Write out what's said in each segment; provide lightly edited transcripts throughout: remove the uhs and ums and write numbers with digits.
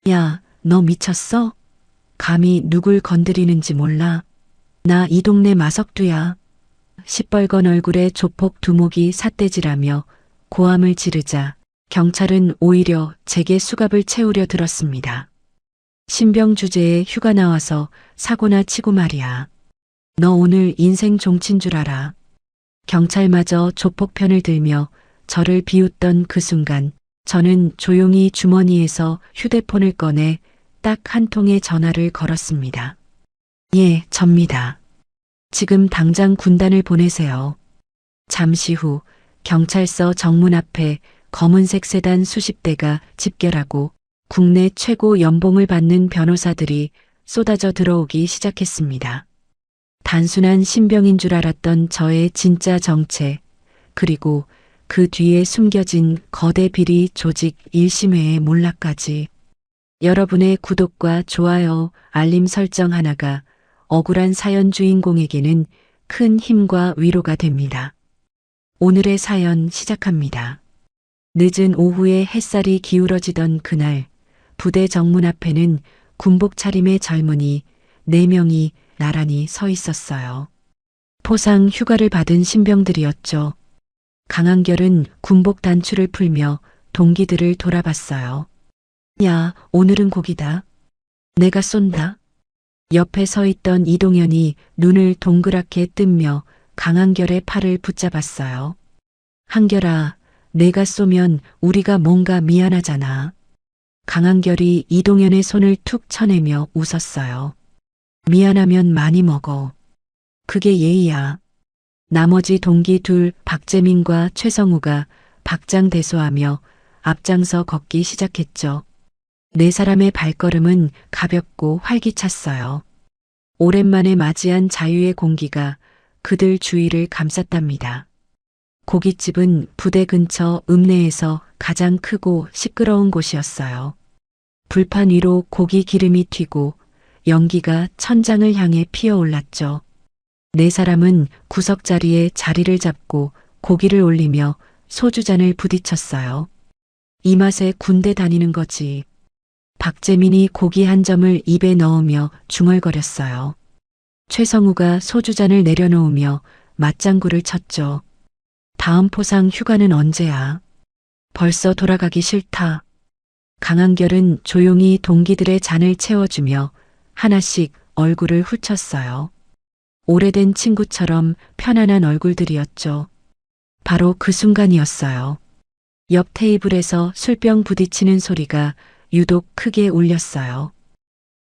야, 너 미쳤어? 감히 누굴 건드리는지 몰라. 나 이 동네 마석두야. 시뻘건 얼굴에 조폭 두목이 삿대질하며 고함을 지르자 경찰은 오히려 제게 수갑을 채우려 들었습니다. 신병 주제에 휴가 나와서 사고나 치고 말이야. 너 오늘 인생 종친 줄 알아. 경찰마저 조폭 편을 들며 저를 비웃던 그 순간 저는 조용히 주머니에서 휴대폰을 꺼내 딱 한 통의 전화를 걸었습니다. 예, 접니다. 지금 당장 군단을 보내세요. 잠시 후 경찰서 정문 앞에 검은색 세단 수십 대가 집결하고 국내 최고 연봉을 받는 변호사들이 쏟아져 들어오기 시작했습니다. 단순한 신병인 줄 알았던 저의 진짜 정체, 그리고 그 뒤에 숨겨진 거대 비리 조직 1심회의 몰락까지. 여러분의 구독과 좋아요, 알림 설정 하나가 억울한 사연 주인공에게는 큰 힘과 위로가 됩니다. 오늘의 사연 시작합니다. 늦은 오후에 햇살이 기울어지던 그날, 부대 정문 앞에는 군복 차림의 젊은이 4명이 나란히 서 있었어요. 포상 휴가를 받은 신병들이었죠. 강한결은 군복 단추를 풀며 동기들을 돌아봤어요. 야, 오늘은 고기다. 내가 쏜다. 옆에 서 있던 이동현이 눈을 동그랗게 뜨며 강한결의 팔을 붙잡았어요. 한결아, 내가 쏘면 우리가 뭔가 미안하잖아. 강한결이 이동현의 손을 툭 쳐내며 웃었어요. 미안하면 많이 먹어. 그게 예의야. 나머지 동기 둘 박재민과 최성우가 박장대소하며 앞장서 걷기 시작했죠. 4사람의 발걸음은 가볍고 활기찼어요. 오랜만에 맞이한 자유의 공기가 그들 주위를 감쌌답니다. 고깃집은 부대 근처 읍내에서 가장 크고 시끄러운 곳이었어요. 불판 위로 고기 기름이 튀고 연기가 천장을 향해 피어올랐죠. 4사람은 구석자리에 자리를 잡고 고기를 올리며 소주잔을 부딪혔어요. 이 맛에 군대 다니는 거지. 박재민이 고기 한 점을 입에 넣으며 중얼거렸어요. 최성우가 소주잔을 내려놓으며 맞장구를 쳤죠. 다음 포상 휴가는 언제야? 벌써 돌아가기 싫다. 강한결은 조용히 동기들의 잔을 채워주며 하나씩 얼굴을 훑쳤어요. 오래된 친구처럼 편안한 얼굴들이었죠. 바로 그 순간이었어요. 옆 테이블에서 술병 부딪히는 소리가 유독 크게 울렸어요.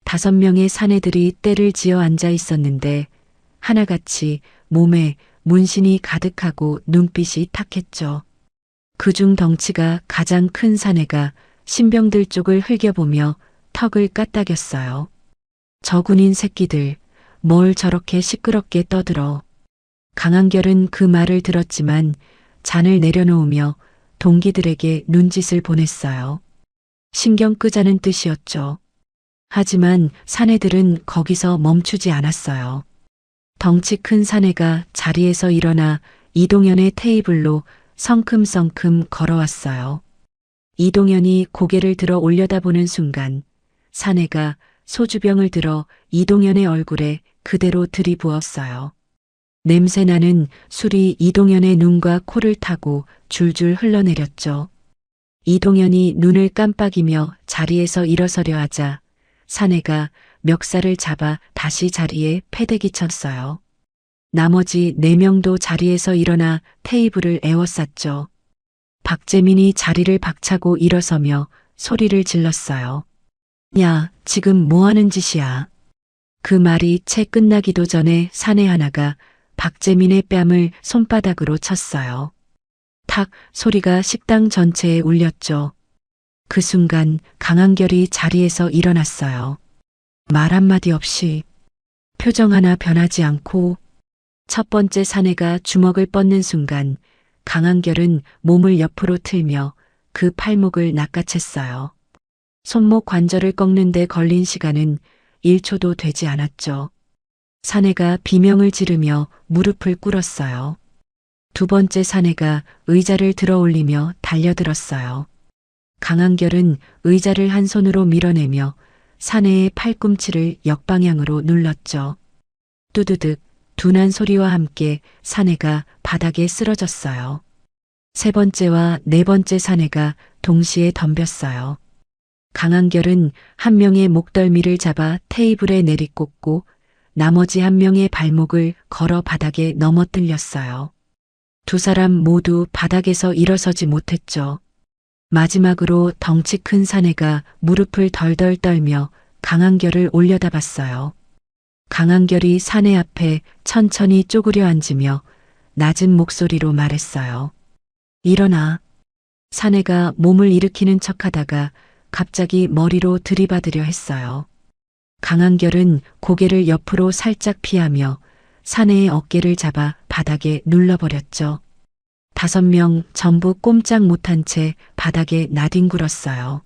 5명의 사내들이 때를 지어 앉아 있었는데 하나같이 몸에 문신이 가득하고 눈빛이 탁했죠. 그중 덩치가 가장 큰 사내가 신병들 쪽을 흘겨보며 턱을 까딱였어요. 저 군인 새끼들, 뭘 저렇게 시끄럽게 떠들어. 강한결은 그 말을 들었지만 잔을 내려놓으며 동기들에게 눈짓을 보냈어요. 신경 끄자는 뜻이었죠. 하지만 사내들은 거기서 멈추지 않았어요. 덩치 큰 사내가 자리에서 일어나 이동현의 테이블로 성큼성큼 걸어왔어요. 이동현이 고개를 들어 올려다보는 순간 사내가 소주병을 들어 이동현의 얼굴에 그대로 들이부었어요. 냄새나는 술이 이동현의 눈과 코를 타고 줄줄 흘러내렸죠. 이동현이 눈을 깜빡이며 자리에서 일어서려 하자 사내가 멱살을 잡아 다시 자리에 패대기 쳤어요. 나머지 4명도 자리에서 일어나 테이블을 에워쌌죠. 박재민이 자리를 박차고 일어서며 소리를 질렀어요. 야, 지금 뭐 하는 짓이야? 그 말이 채 끝나기도 전에 사내 하나가 박재민의 뺨을 손바닥으로 쳤어요. 탁 소리가 식당 전체에 울렸죠. 그 순간 강한결이 자리에서 일어났어요. 말 한마디 없이 표정 하나 변하지 않고 첫 번째 사내가 주먹을 뻗는 순간 강한결은 몸을 옆으로 틀며 그 팔목을 낚아챘어요. 손목 관절을 꺾는 데 걸린 시간은 1초도 되지 않았죠. 사내가 비명을 지르며 무릎을 꿇었어요. 두 번째 사내가 의자를 들어 올리며 달려들었어요. 강한결은 의자를 한 손으로 밀어내며 사내의 팔꿈치를 역방향으로 눌렀죠. 뚜두득 둔한 소리와 함께 사내가 바닥에 쓰러졌어요. 세 번째와 네 번째 사내가 동시에 덤볐어요. 강한결은 한 명의 목덜미를 잡아 테이블에 내리꽂고 나머지 한 명의 발목을 걸어 바닥에 넘어뜨렸어요. 두 사람 모두 바닥에서 일어서지 못했죠. 마지막으로 덩치 큰 사내가 무릎을 덜덜 떨며 강한결을 올려다봤어요. 강한결이 사내 앞에 천천히 쪼그려 앉으며 낮은 목소리로 말했어요. 일어나. 사내가 몸을 일으키는 척하다가 갑자기 머리로 들이받으려 했어요. 강한결은 고개를 옆으로 살짝 피하며 사내의 어깨를 잡아 바닥에 눌러버렸죠. 5명 전부 꼼짝 못한 채 바닥에 나뒹굴었어요.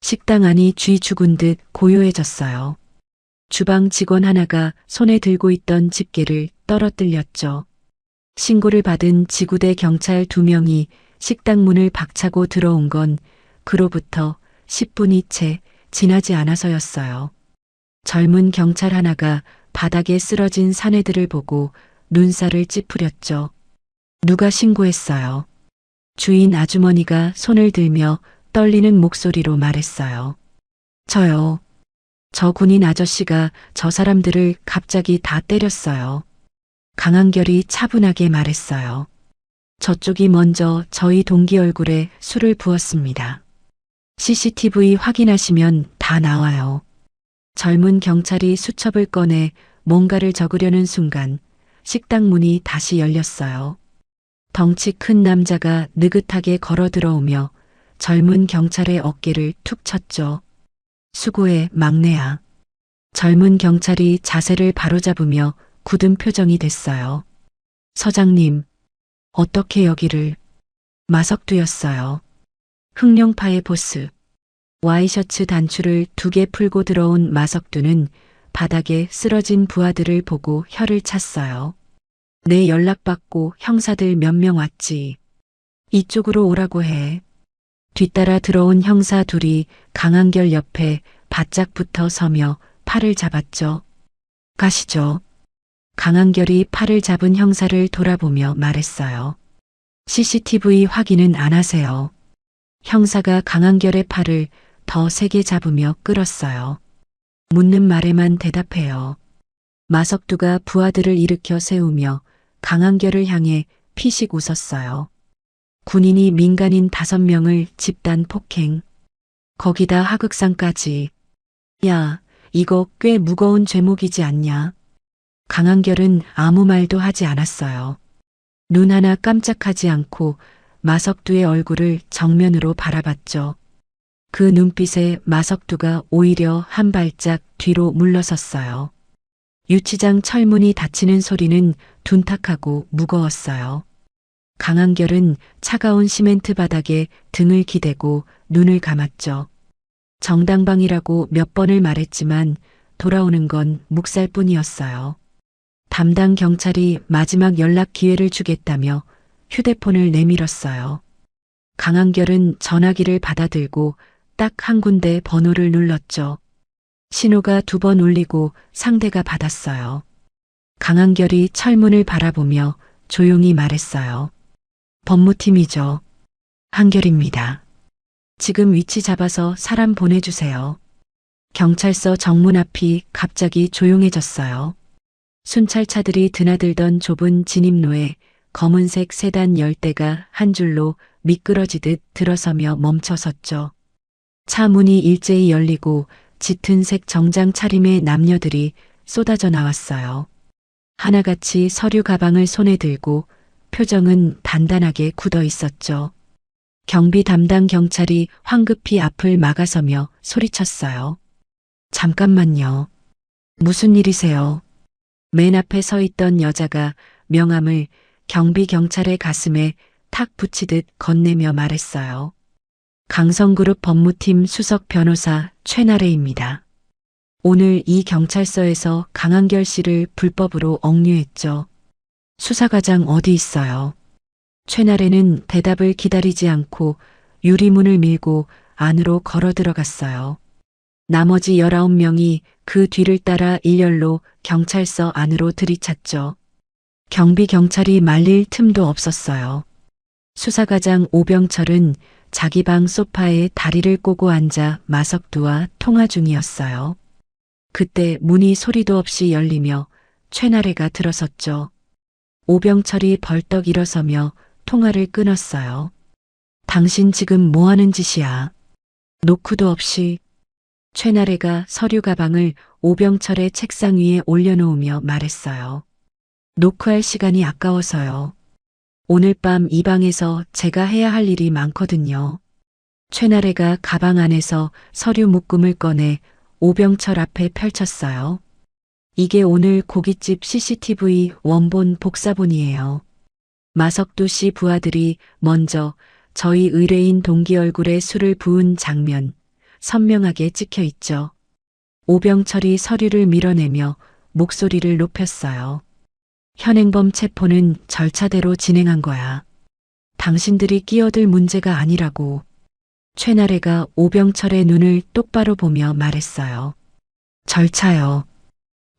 식당 안이 쥐 죽은 듯 고요해졌어요. 주방 직원 하나가 손에 들고 있던 집게를 떨어뜨렸죠. 신고를 받은 지구대 경찰 2명이 식당 문을 박차고 들어온 건 그로부터 10분이 채 지나지 않아서였어요. 젊은 경찰 하나가 바닥에 쓰러진 사내들을 보고 눈살을 찌푸렸죠. 누가 신고했어요? 주인 아주머니가 손을 들며 떨리는 목소리로 말했어요. 저요. 저 군인 아저씨가 저 사람들을 갑자기 다 때렸어요. 강한결이 차분하게 말했어요. 저쪽이 먼저 저희 동기 얼굴에 술을 부었습니다. CCTV 확인하시면 다 나와요. 젊은 경찰이 수첩을 꺼내 뭔가를 적으려는 순간 식당 문이 다시 열렸어요. 덩치 큰 남자가 느긋하게 걸어 들어오며 젊은 경찰의 어깨를 툭 쳤죠. 수고해, 막내야. 젊은 경찰이 자세를 바로잡으며 굳은 표정이 됐어요. 서장님, 어떻게 여기를? 마석두였어요. 흑룡파의 보스. 와이셔츠 단추를 2개 풀고 들어온 마석두는 바닥에 쓰러진 부하들을 보고 혀를 찼어요. 내 연락받고 형사들 몇 명 왔지. 이쪽으로 오라고 해. 뒤따라 들어온 형사 둘이 강한결 옆에 바짝 붙어 서며 팔을 잡았죠. 가시죠. 강한결이 팔을 잡은 형사를 돌아보며 말했어요. CCTV 확인은 안 하세요. 형사가 강한결의 팔을 더 세게 잡으며 끌었어요. 묻는 말에만 대답해요. 마석두가 부하들을 일으켜 세우며 강한결을 향해 피식 웃었어요. 군인이 민간인 5명을 집단 폭행. 거기다 하극상까지. 야, 이거 꽤 무거운 죄목이지 않냐? 강한결은 아무 말도 하지 않았어요. 눈 하나 깜짝하지 않고 마석두의 얼굴을 정면으로 바라봤죠. 그 눈빛에 마석두가 오히려 한 발짝 뒤로 물러섰어요. 유치장 철문이 닫히는 소리는 둔탁하고 무거웠어요. 강한결은 차가운 시멘트 바닥에 등을 기대고 눈을 감았죠. 정당방위라고 몇 번을 말했지만 돌아오는 건 묵살뿐이었어요. 담당 경찰이 마지막 연락 기회를 주겠다며 휴대폰을 내밀었어요. 강한결은 전화기를 받아들고 딱 한 군데 번호를 눌렀죠. 신호가 2번 울리고 상대가 받았어요. 강한결이 철문을 바라보며 조용히 말했어요. 법무팀이죠. 한결입니다. 지금 위치 잡아서 사람 보내주세요. 경찰서 정문 앞이 갑자기 조용해졌어요. 순찰차들이 드나들던 짙은 진입로에 검은색 세단 10대가 한 줄로 미끄러지듯 들어서며 멈춰섰죠. 차 문이 일제히 열리고 짙은 색 정장 차림의 남녀들이 쏟아져 나왔어요. 하나같이 서류 가방을 손에 들고 표정은 단단하게 굳어 있었죠. 경비 담당 경찰이 황급히 앞을 막아서며 소리쳤어요. 잠깐만요. 무슨 일이세요? 맨 앞에 서 있던 여자가 명함을 경비 경찰의 가슴에 탁 붙이듯 건네며 말했어요. 강성그룹 법무팀 수석 변호사 최나래입니다. 오늘 이 경찰서에서 강한결 씨를 불법으로 억류했죠. 수사과장 어디 있어요? 최나래는 대답을 기다리지 않고 유리문을 밀고 안으로 걸어 들어갔어요. 나머지 19명이 그 뒤를 따라 일렬로 경찰서 안으로 들이찼죠. 경비 경찰이 말릴 틈도 없었어요. 수사과장 오병철은 자기 방 소파에 다리를 꼬고 앉아 마석두와 통화 중이었어요. 그때 문이 소리도 없이 열리며 최나래가 들어섰죠. 오병철이 벌떡 일어서며 통화를 끊었어요. 당신 지금 뭐 하는 짓이야? 노크도 없이. 최나래가 서류 가방을 오병철의 책상 위에 올려놓으며 말했어요. 노크할 시간이 아까워서요. 오늘 밤 이 방에서 제가 해야 할 일이 많거든요. 최나래가 가방 안에서 서류 묶음을 꺼내 오병철 앞에 펼쳤어요. 이게 오늘 고깃집 CCTV 원본 복사본이에요. 마석두 씨 부하들이 먼저 저희 의뢰인 동기 얼굴에 술을 부은 장면 선명하게 찍혀 있죠. 오병철이 서류를 밀어내며 목소리를 높였어요. 현행범 체포는 절차대로 진행한 거야. 당신들이 끼어들 문제가 아니라고. 최나래가 오병철의 눈을 똑바로 보며 말했어요. 절차요.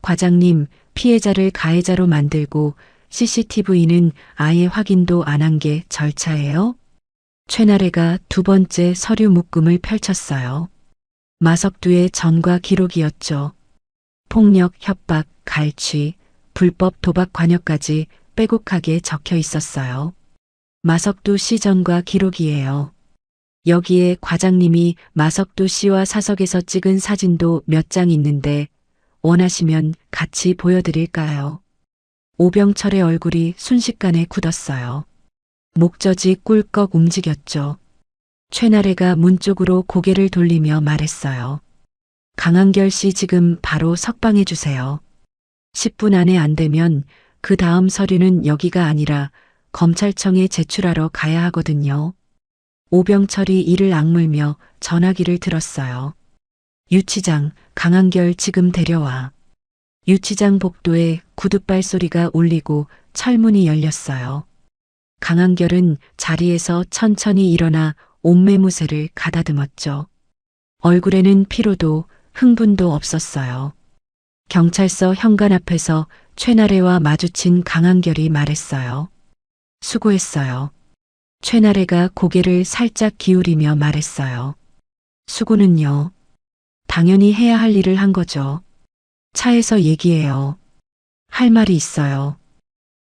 과장님, 피해자를 가해자로 만들고 CCTV는 아예 확인도 안 한 게 절차예요? 최나래가 두 번째 서류 묶음을 펼쳤어요. 마석두의 전과 기록이었죠. 폭력, 협박, 갈취, 불법 도박 관여까지 빼곡하게 적혀 있었어요. 마석두 씨 전과 기록이에요. 여기에 과장님이 마석두 씨와 사석에서 찍은 사진도 몇 장 있는데 원하시면 같이 보여드릴까요? 오병철의 얼굴이 순식간에 굳었어요. 목젖이 꿀꺽 움직였죠. 최나래가 문 쪽으로 고개를 돌리며 말했어요. 강한결 씨 지금 바로 석방해 주세요. 10분 안에 안 되면 그 다음 서류는 여기가 아니라 검찰청에 제출하러 가야 하거든요. 오병철이 이를 악물며 전화기를 들었어요. 유치장, 강한결 지금 데려와. 유치장 복도에 구둣발 소리가 울리고 철문이 열렸어요. 강한결은 자리에서 천천히 일어나 옷매무새를 가다듬었죠. 얼굴에는 피로도 흥분도 없었어요. 경찰서 현관 앞에서 최나래와 마주친 강한결이 말했어요. 수고했어요. 최나래가 고개를 살짝 기울이며 말했어요. 수고는요. 당연히 해야 할 일을 한 거죠. 차에서 얘기해요. 할 말이 있어요.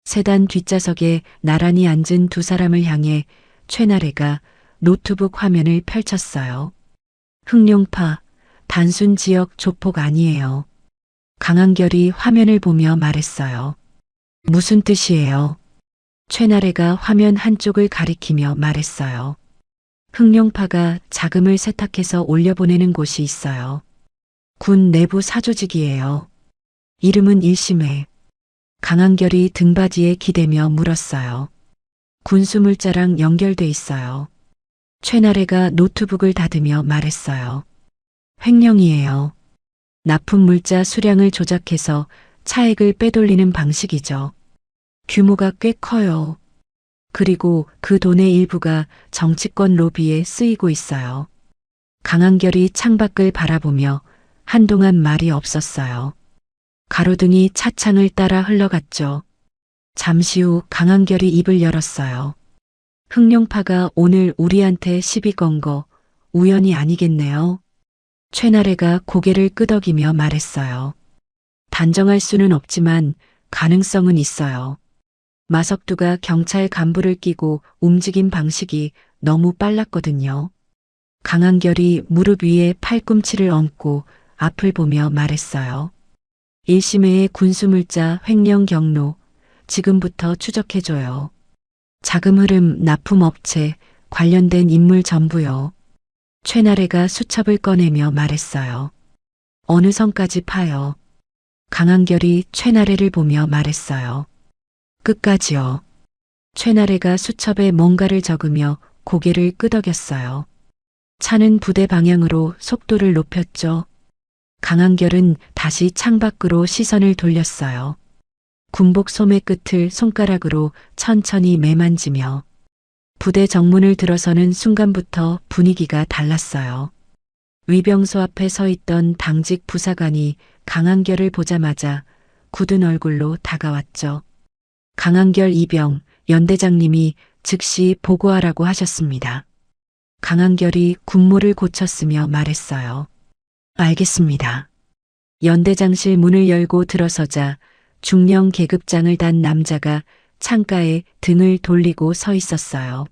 세단 뒷좌석에 나란히 앉은 두 사람을 향해 최나래가 노트북 화면을 펼쳤어요. 흑룡파, 단순 지역 조폭 아니에요. 강한결이 화면을 보며 말했어요. 무슨 뜻이에요? 최나래가 화면 한쪽을 가리키며 말했어요. 흑룡파가 자금을 세탁해서 올려보내는 곳이 있어요. 군 내부 사조직이에요. 이름은 일심회. 강한결이 등받이에 기대며 물었어요. 군수물자랑 연결돼 있어요. 최나래가 노트북을 닫으며 말했어요. 횡령이에요. 납품물자 수량을 조작해서 차액을 빼돌리는 방식이죠. 규모가 꽤 커요. 그리고 그 돈의 일부가 정치권 로비에 쓰이고 있어요. 강한결이 창밖을 바라보며 한동안 말이 없었어요. 가로등이 차창을 따라 흘러갔죠. 잠시 후 강한결이 입을 열었어요. 흑룡파가 오늘 우리한테 시비 건 거 우연이 아니겠네요. 최나래가 고개를 끄덕이며 말했어요. 단정할 수는 없지만 가능성은 있어요. 마석두가 경찰 간부를 끼고 움직인 방식이 너무 빨랐거든요. 강한결이 무릎 위에 팔꿈치를 얹고 앞을 보며 말했어요. 일심회의 군수물자 횡령 경로 지금부터 추적해줘요. 자금 흐름, 납품업체, 관련된 인물 전부요. 최나래가 수첩을 꺼내며 말했어요. 어느 선까지 파요? 강한결이 최나래를 보며 말했어요. 끝까지요. 최나래가 수첩에 뭔가를 적으며 고개를 끄덕였어요. 차는 부대 방향으로 속도를 높였죠. 강한결은 다시 창밖으로 시선을 돌렸어요. 군복 소매 끝을 손가락으로 천천히 매만지며 부대 정문을 들어서는 순간부터 분위기가 달랐어요. 위병소 앞에 서 있던 당직 부사관이 강한결을 보자마자 굳은 얼굴로 다가왔죠. 강한결 이병, 연대장님이 즉시 보고하라고 하셨습니다. 강한결이 군모를 고쳤으며 말했어요. 알겠습니다. 연대장실 문을 열고 들어서자 중령 계급장을 단 남자가 창가에 등을 돌리고 서 있었어요.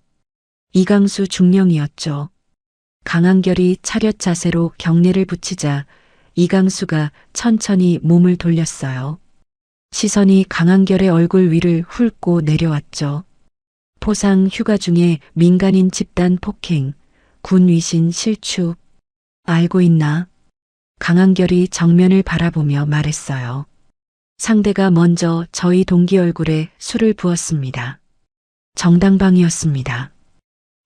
이강수 중령이었죠. 강한결이 차렷 자세로 경례를 붙이자 이강수가 천천히 몸을 돌렸어요. 시선이 강한결의 얼굴 위를 훑고 내려왔죠. 포상 휴가 중에 민간인 집단 폭행, 군 위신 실추. 알고 있나? 강한결이 정면을 바라보며 말했어요. 상대가 먼저 저희 동기 얼굴에 술을 부었습니다. 정당방위였습니다.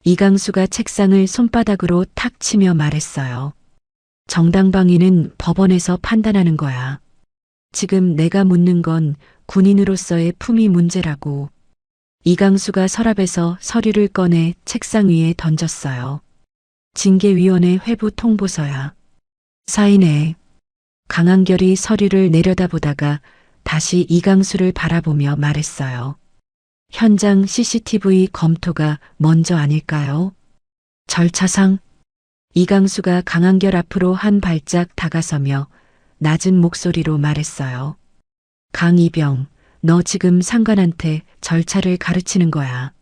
이강수가 책상을 손바닥으로 탁 치며 말했어요. 정당방위는 법원에서 판단하는 거야. 지금 내가 묻는 건 군인으로서의 품위 문제라고. 이강수가 서랍에서 서류를 꺼내 책상 위에 던졌어요. 징계위원회 회부 통보서야. 사인해. 강한결이 서류를 내려다보다가 다시 이강수를 바라보며 말했어요. 현장 CCTV 검토가 먼저 아닐까요? 절차상. 이강수가 강한결 앞으로 한 발짝 다가서며 낮은 목소리로 말했어요. 강이병, 너 지금 상관한테 절차를 가르치는 거야.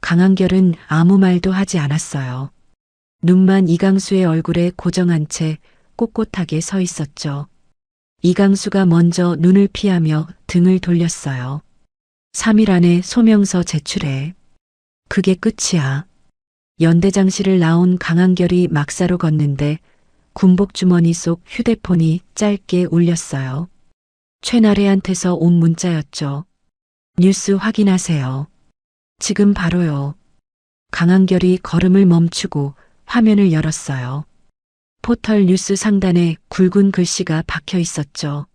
강한결은 아무 말도 하지 않았어요. 눈만 이강수의 얼굴에 고정한 채 꼿꼿하게 서 있었죠. 이강수가 먼저 눈을 피하며 등을 돌렸어요. 3일 안에 소명서 제출해. 그게 끝이야. 연대장실을 나온 강한결이 막사로 걷는데 군복 주머니 속 휴대폰이 짧게 울렸어요. 최나래한테서 온 문자였죠. 뉴스 확인하세요. 지금 바로요. 강한결이 걸음을 멈추고 화면을 열었어요. 포털 뉴스 상단에 굵은 글씨가 박혀 있었죠.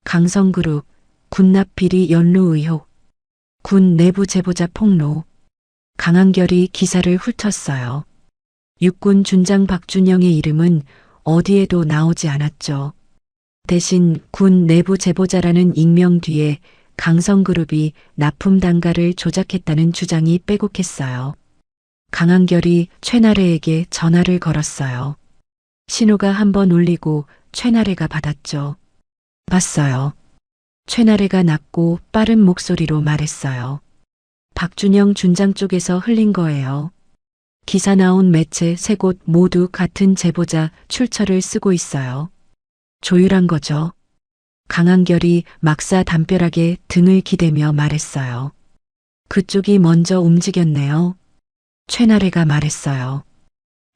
강성그룹, 군납 비리 연루 의혹, 군 내부 제보자 폭로. 강한결이 기사를 훑었어요. 육군 준장 박준영의 이름은 어디에도 나오지 않았죠. 대신 군 내부 제보자라는 익명 뒤에 강성그룹이 납품 단가를 조작했다는 주장이 빼곡했어요. 강한결이 최나래에게 전화를 걸었어요. 신호가 한 번 울리고 최나래가 받았죠. 봤어요. 최나래가 낮고 빠른 목소리로 말했어요. 박준영 준장 쪽에서 흘린 거예요. 기사 나온 매체 3곳 모두 같은 제보자 출처를 쓰고 있어요. 조율한 거죠. 강한결이 막사 담벼락에 등을 기대며 말했어요. 그쪽이 먼저 움직였네요. 최나래가 말했어요.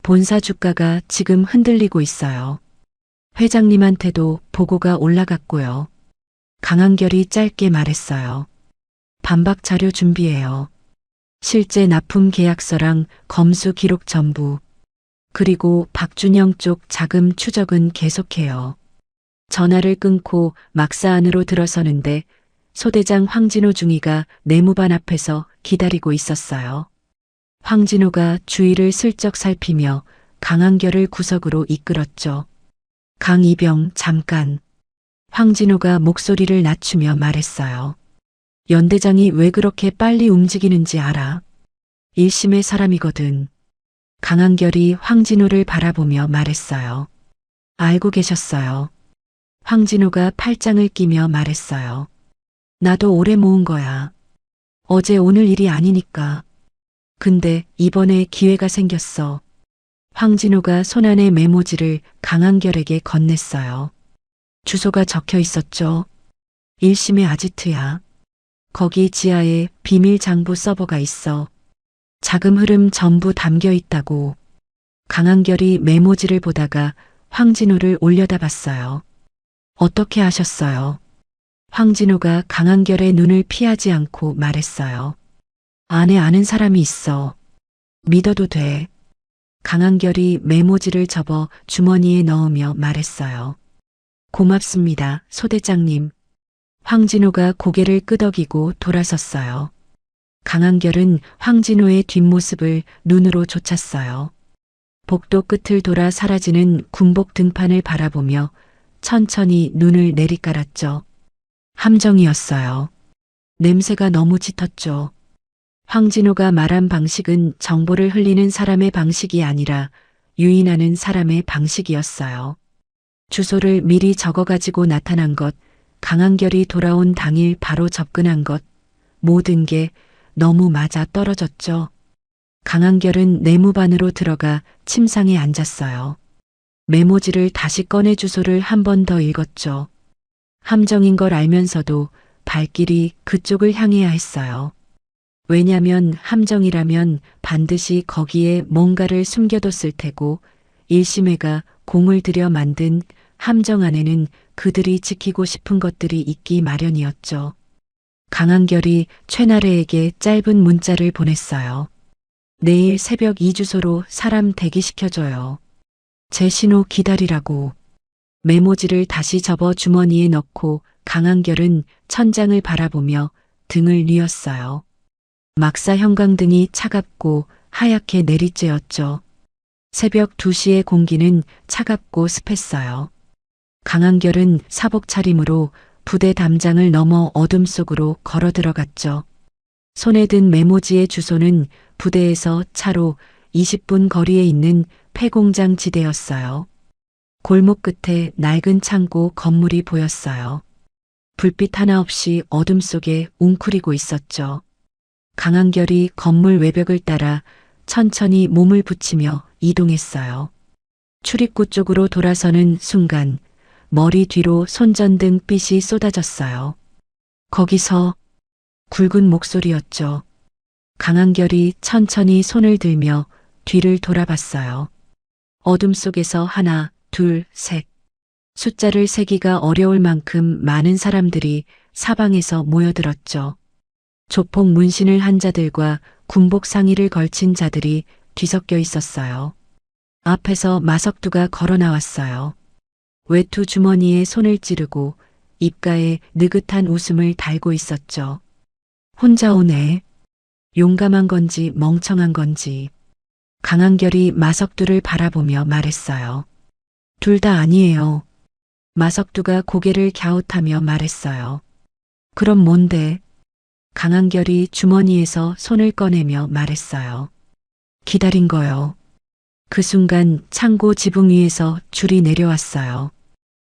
본사 주가가 지금 흔들리고 있어요. 회장님한테도 보고가 올라갔고요. 강한결이 짧게 말했어요. 반박 자료 준비해요. 실제 납품 계약서랑 검수 기록 전부. 그리고 박준영 쪽 자금 추적은 계속해요. 전화를 끊고 막사 안으로 들어서는데 소대장 황진호 중위가 내무반 앞에서 기다리고 있었어요. 황진호가 주위를 슬쩍 살피며 강한결을 구석으로 이끌었죠. 강이병 잠깐. 황진호가 목소리를 낮추며 말했어요. 연대장이 왜 그렇게 빨리 움직이는지 알아? 1심의 사람이거든. 강한결이 황진호를 바라보며 말했어요. 알고 계셨어요. 황진호가 팔짱을 끼며 말했어요. 나도 오래 모은 거야. 어제 오늘 일이 아니니까. 근데 이번에 기회가 생겼어. 황진호가 손안의 메모지를 강한결에게 건넸어요. 주소가 적혀 있었죠. 1심의 아지트야. 거기 지하에 비밀 장부 서버가 있어. 자금 흐름 전부 담겨 있다고. 강한결이 메모지를 보다가 황진호를 올려다봤어요. 어떻게 하셨어요? 황진호가 강한결의 눈을 피하지 않고 말했어요. 안에 아는 사람이 있어. 믿어도 돼. 강한결이 메모지를 접어 주머니에 넣으며 말했어요. 고맙습니다, 소대장님. 황진호가 고개를 끄덕이고 돌아섰어요. 강한결은 황진호의 뒷모습을 눈으로 쫓았어요. 복도 끝을 돌아 사라지는 군복 등판을 바라보며 천천히 눈을 내리깔았죠. 함정이었어요. 냄새가 너무 짙었죠. 황진호가 말한 방식은 정보를 흘리는 사람의 방식이 아니라 유인하는 사람의 방식이었어요. 주소를 미리 적어가지고 나타난 것, 강한결이 돌아온 당일 바로 접근한 것, 모든 게 너무 맞아 떨어졌죠. 강한결은 내무반으로 들어가 침상에 앉았어요. 메모지를 다시 꺼내 주소를 한 번 더 읽었죠. 함정인 걸 알면서도 발길이 그쪽을 향해야 했어요. 왜냐면 함정이라면 반드시 거기에 뭔가를 숨겨뒀을 테고 1심회가 공을 들여 만든 함정 안에는 그들이 지키고 싶은 것들이 있기 마련이었죠. 강한결이 최나래에게 짧은 문자를 보냈어요. 내일 새벽 이 주소로 사람 대기시켜줘요. 제 신호 기다리라고. 메모지를 다시 접어 주머니에 넣고 강한결은 천장을 바라보며 등을 뉘었어요. 막사 형광등이 차갑고 하얗게 내리쬐었죠. 새벽 2시의 공기는 차갑고 습했어요. 강한결은 사복 차림으로 부대 담장을 넘어 어둠 속으로 걸어 들어갔죠. 손에 든 메모지의 주소는 부대에서 차로 20분 거리에 있는 폐공장 지대였어요. 골목 끝에 낡은 창고 건물이 보였어요. 불빛 하나 없이 어둠 속에 웅크리고 있었죠. 강한결이 건물 외벽을 따라 천천히 몸을 붙이며 이동했어요. 출입구 쪽으로 돌아서는 순간 머리 뒤로 손전등 빛이 쏟아졌어요. 거기서 굵은 목소리였죠. 강한결이 천천히 손을 들며 뒤를 돌아봤어요. 어둠 속에서 하나, 둘, 셋. 숫자를 세기가 어려울 만큼 많은 사람들이 사방에서 모여들었죠. 조폭 문신을 한 자들과 군복 상의를 걸친 자들이 뒤섞여 있었어요. 앞에서 마석두가 걸어 나왔어요. 외투 주머니에 손을 찌르고 입가에 느긋한 웃음을 달고 있었죠. 혼자 오네. 용감한 건지 멍청한 건지. 강한결이 마석두를 바라보며 말했어요. 둘 다 아니에요. 마석두가 고개를 갸웃하며 말했어요. 그럼 뭔데? 강한결이 주머니에서 손을 꺼내며 말했어요. 기다린 거요. 그 순간 창고 지붕 위에서 줄이 내려왔어요.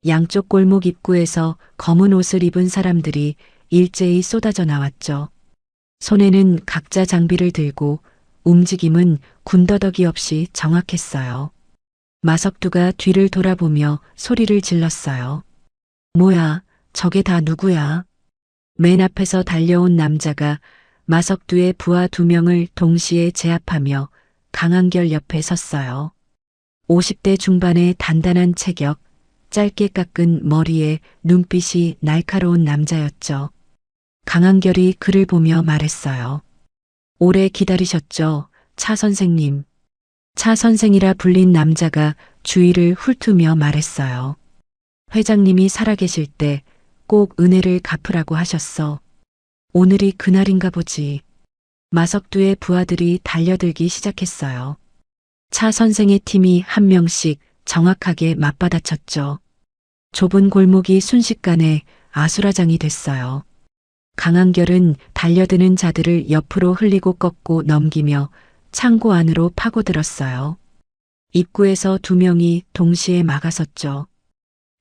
양쪽 골목 입구에서 검은 옷을 입은 사람들이 일제히 쏟아져 나왔죠. 손에는 각자 장비를 들고 움직임은 군더더기 없이 정확했어요. 마석두가 뒤를 돌아보며 소리를 질렀어요. 뭐야, 저게 다 누구야? 맨 앞에서 달려온 남자가 마석두의 부하 2명을 동시에 제압하며 강한결 옆에 섰어요. 50대 중반의 단단한 체격, 짧게 깎은 머리에 눈빛이 날카로운 남자였죠. 강한결이 그를 보며 말했어요. 오래 기다리셨죠, 차 선생님. 차 선생이라 불린 남자가 주위를 훑으며 말했어요. 회장님이 살아계실 때 꼭 은혜를 갚으라고 하셨어. 오늘이 그날인가 보지. 마석두의 부하들이 달려들기 시작했어요. 차 선생의 팀이 한 명씩 정확하게 맞받아쳤죠. 좁은 골목이 순식간에 아수라장이 됐어요. 강한결은 달려드는 자들을 옆으로 흘리고 꺾고 넘기며 창고 안으로 파고들었어요. 입구에서 2명이 동시에 막아섰죠.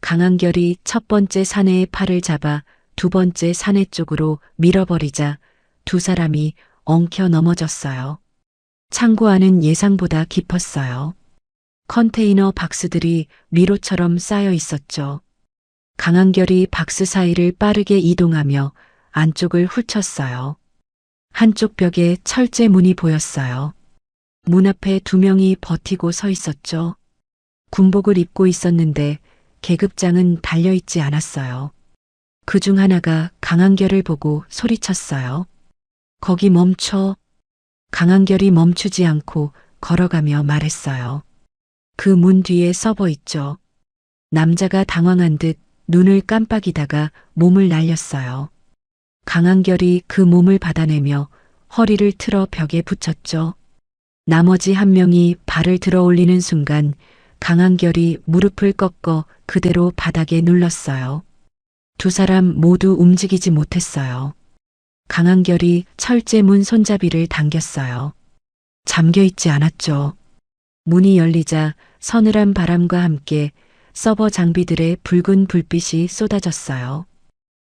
강한결이 첫 번째 사내의 팔을 잡아 두 번째 사내 쪽으로 밀어버리자 2 사람이 엉켜 넘어졌어요. 창고 안은 예상보다 깊었어요. 컨테이너 박스들이 미로처럼 쌓여 있었죠. 강한결이 박스 사이를 빠르게 이동하며 안쪽을 훑었어요. 한쪽 벽에 철제 문이 보였어요. 문 앞에 2명이 버티고 서 있었죠. 군복을 입고 있었는데 계급장은 달려있지 않았어요. 그중 하나가 강한결을 보고 소리쳤어요. 거기 멈춰. 강한결이 멈추지 않고 걸어가며 말했어요. 그 문 뒤에 서버 있죠. 남자가 당황한 듯 눈을 깜빡이다가 몸을 날렸어요. 강한결이 그 몸을 받아내며 허리를 틀어 벽에 붙였죠. 나머지 한 명이 발을 들어 올리는 순간 강한결이 무릎을 꺾어 그대로 바닥에 눌렀어요. 두 사람 모두 움직이지 못했어요. 강한결이 철제문 손잡이를 당겼어요. 잠겨있지 않았죠. 문이 열리자 서늘한 바람과 함께 서버 장비들의 붉은 불빛이 쏟아졌어요.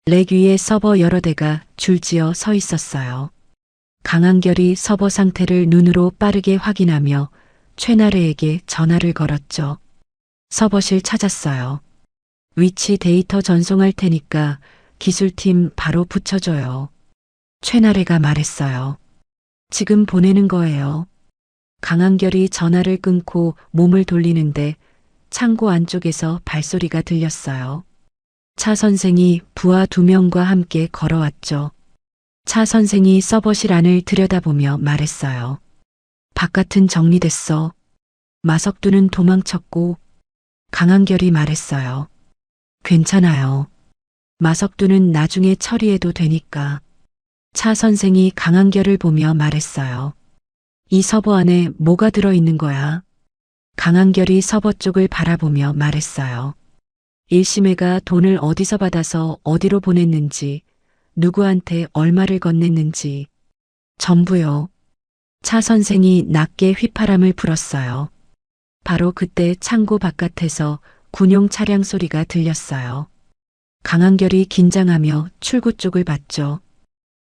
렉 위에 서버 여러 대가 줄지어 서 있었어요. 강한결이 서버 상태를 눈으로 빠르게 확인하며 최나래에게 전화를 걸었죠. 서버실 찾았어요. 위치 데이터 전송할 테니까 기술팀 바로 붙여줘요. 최나래가 말했어요. 지금 보내는 거예요. 강한결이 전화를 끊고 몸을 돌리는데 창고 안쪽에서 발소리가 들렸어요. 차 선생이 부하 2명과 함께 걸어왔죠. 차 선생이 서버실 안을 들여다보며 말했어요. 바깥은 정리됐어. 마석두는 도망쳤고. 강한결이 말했어요. 괜찮아요. 마석두는 나중에 처리해도 되니까. 차 선생이 강한결을 보며 말했어요. 이 서버 안에 뭐가 들어있는 거야? 강한결이 서버 쪽을 바라보며 말했어요. 일심애가 돈을 어디서 받아서 어디로 보냈는지, 누구한테 얼마를 건넸는지, 전부요. 차 선생이 낮게 휘파람을 불었어요. 바로 그때 창고 바깥에서 군용 차량 소리가 들렸어요. 강한결이 긴장하며 출구 쪽을 봤죠.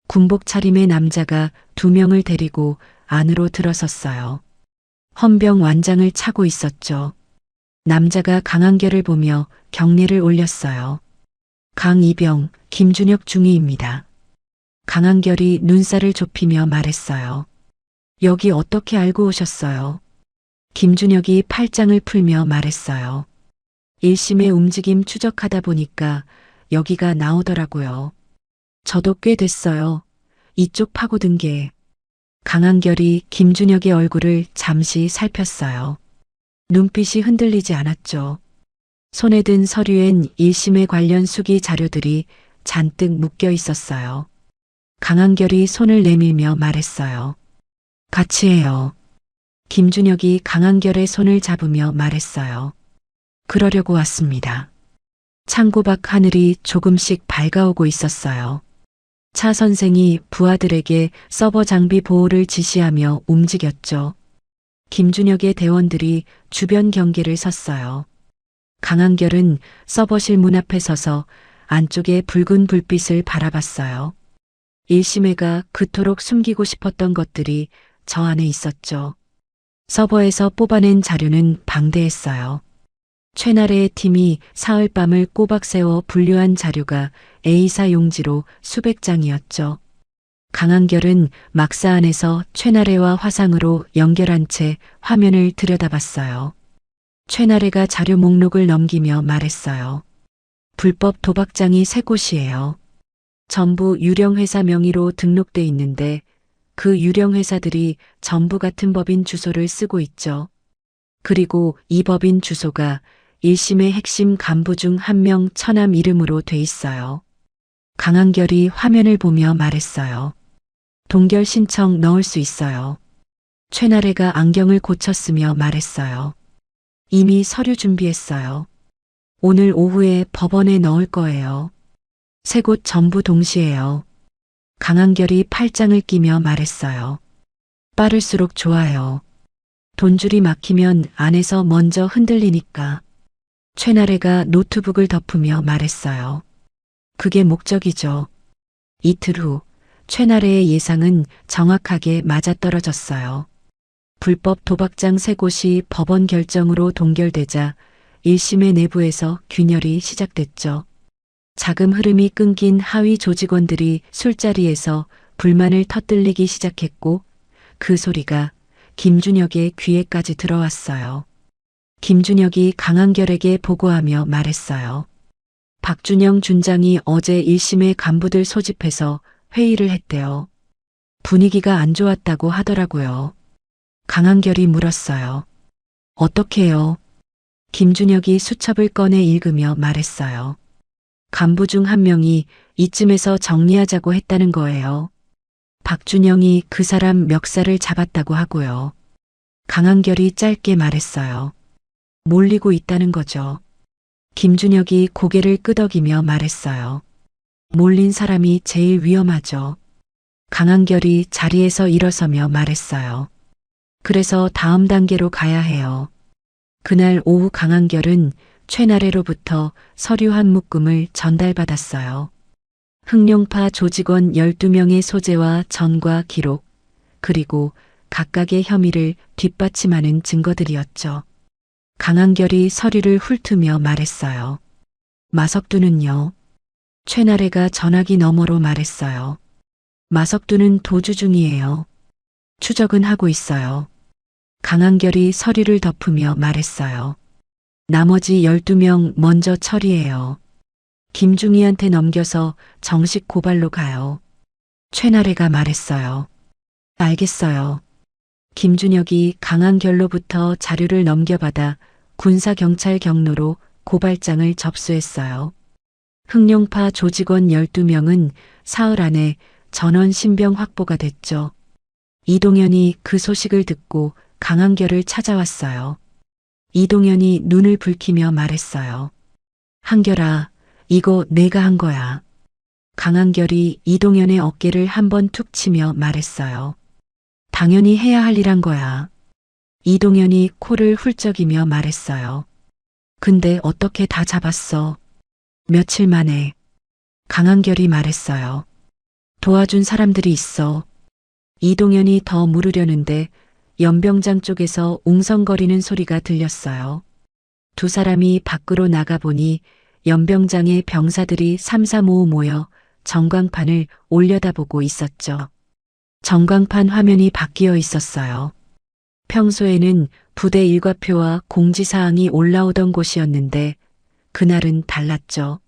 군복 차림의 남자가 2명을 데리고 안으로 들어섰어요. 헌병 완장을 차고 있었죠. 남자가 강한결을 보며 경례를 올렸어요. 강이병, 김준혁 중위입니다. 강한결이 눈살을 좁히며 말했어요. 여기 어떻게 알고 오셨어요? 김준혁이 팔짱을 풀며 말했어요. 일심의 움직임 추적하다 보니까 여기가 나오더라고요. 저도 꽤 됐어요. 이쪽 파고든 게. 강한결이 김준혁의 얼굴을 잠시 살폈어요. 눈빛이 흔들리지 않았죠. 손에 든 서류엔 일심에 관련 수기 자료들이 잔뜩 묶여 있었어요. 강한결이 손을 내밀며 말했어요. 같이 해요. 김준혁이 강한결의 손을 잡으며 말했어요. 그러려고 왔습니다. 창고 밖 하늘이 조금씩 밝아오고 있었어요. 차 선생이 부하들에게 서버 장비 보호를 지시하며 움직였죠. 김준혁의 대원들이 주변 경계를 섰어요. 강한결은 서버실 문 앞에 서서 안쪽의 붉은 불빛을 바라봤어요. 일심애가 그토록 숨기고 싶었던 것들이 저 안에 있었죠. 서버에서 뽑아낸 자료는 방대했어요. 최나래의 팀이 사흘 밤을 꼬박 세워 분류한 자료가 A사 용지로 수백 장이었죠. 강한결은 막사 안에서 최나래와 화상으로 연결한 채 화면을 들여다봤어요. 최나래가 자료 목록을 넘기며 말했어요. 불법 도박장이 3곳이에요. 전부 유령회사 명의로 등록돼 있는데 그 유령회사들이 전부 같은 법인 주소를 쓰고 있죠. 그리고 이 법인 주소가 일심의 핵심 간부 중 1명 처남 이름으로 돼 있어요. 강한결이 화면을 보며 말했어요. 동결 신청 넣을 수 있어요. 최나래가 안경을 고쳤으며 말했어요. 이미 서류 준비했어요. 오늘 오후에 법원에 넣을 거예요. 3곳 전부 동시에요. 강한결이 팔짱을 끼며 말했어요. 빠를수록 좋아요. 돈줄이 막히면 안에서 먼저 흔들리니까. 최나래가 노트북을 덮으며 말했어요. 그게 목적이죠. 이틀 후 최나래의 예상은 정확하게 맞아떨어졌어요. 불법 도박장 3곳이 법원 결정으로 동결되자 1심의 내부에서 균열이 시작됐죠. 자금 흐름이 끊긴 하위 조직원들이 술자리에서 불만을 터뜨리기 시작했고 그 소리가 김준혁의 귀에까지 들어왔어요. 김준혁이 강한결에게 보고하며 말했어요. 박준영 준장이 어제 1심의 간부들 소집해서 회의를 했대요. 분위기가 안 좋았다고 하더라고요. 강한결이 물었어요. 어떻게요? 김준혁이 수첩을 꺼내 읽으며 말했어요. 간부 중 1명이 이쯤에서 정리하자고 했다는 거예요. 박준영이 그 사람 멱살을 잡았다고 하고요. 강한결이 짧게 말했어요. 몰리고 있다는 거죠. 김준혁이 고개를 끄덕이며 말했어요. 몰린 사람이 제일 위험하죠. 강한결이 자리에서 일어서며 말했어요. 그래서 다음 단계로 가야 해요. 그날 오후 강한결은 최나래로부터 서류 한 묶음을 전달받았어요. 흑룡파 조직원 12명의 소재와 전과 기록, 그리고 각각의 혐의를 뒷받침하는 증거들이었죠. 강한결이 서류를 훑으며 말했어요. 마석두는요? 최나래가 전화기 너머로 말했어요. 마석두는 도주 중이에요. 추적은 하고 있어요. 강한결이 서류를 덮으며 말했어요. 나머지 12명 먼저 처리해요. 김중희한테 넘겨서 정식 고발로 가요. 최나래가 말했어요. 알겠어요. 김준혁이 강한결로부터 자료를 넘겨받아 군사경찰 경로로 고발장을 접수했어요. 흑룡파 조직원 12명은 사흘 안에 전원 신병 확보가 됐죠. 이동현이 그 소식을 듣고 강한결을 찾아왔어요. 이동현이 눈을 붉히며 말했어요. 한결아, 이거 내가 한 거야. 강한결이 이동현의 어깨를 한번 툭 치며 말했어요. 당연히 해야 할 일 한 거야. 이동현이 코를 훌쩍이며 말했어요. 근데 어떻게 다 잡았어? 며칠 만에. 강한결이 말했어요. 도와준 사람들이 있어. 이동현이 더 물으려는데 연병장 쪽에서 웅성거리는 소리가 들렸어요. 두 사람이 밖으로 나가보니 연병장의 병사들이 삼삼오오 모여 전광판을 올려다보고 있었죠. 전광판 화면이 바뀌어 있었어요. 평소에는 부대 일과표와 공지사항이 올라오던 곳이었는데 그날은 달랐죠.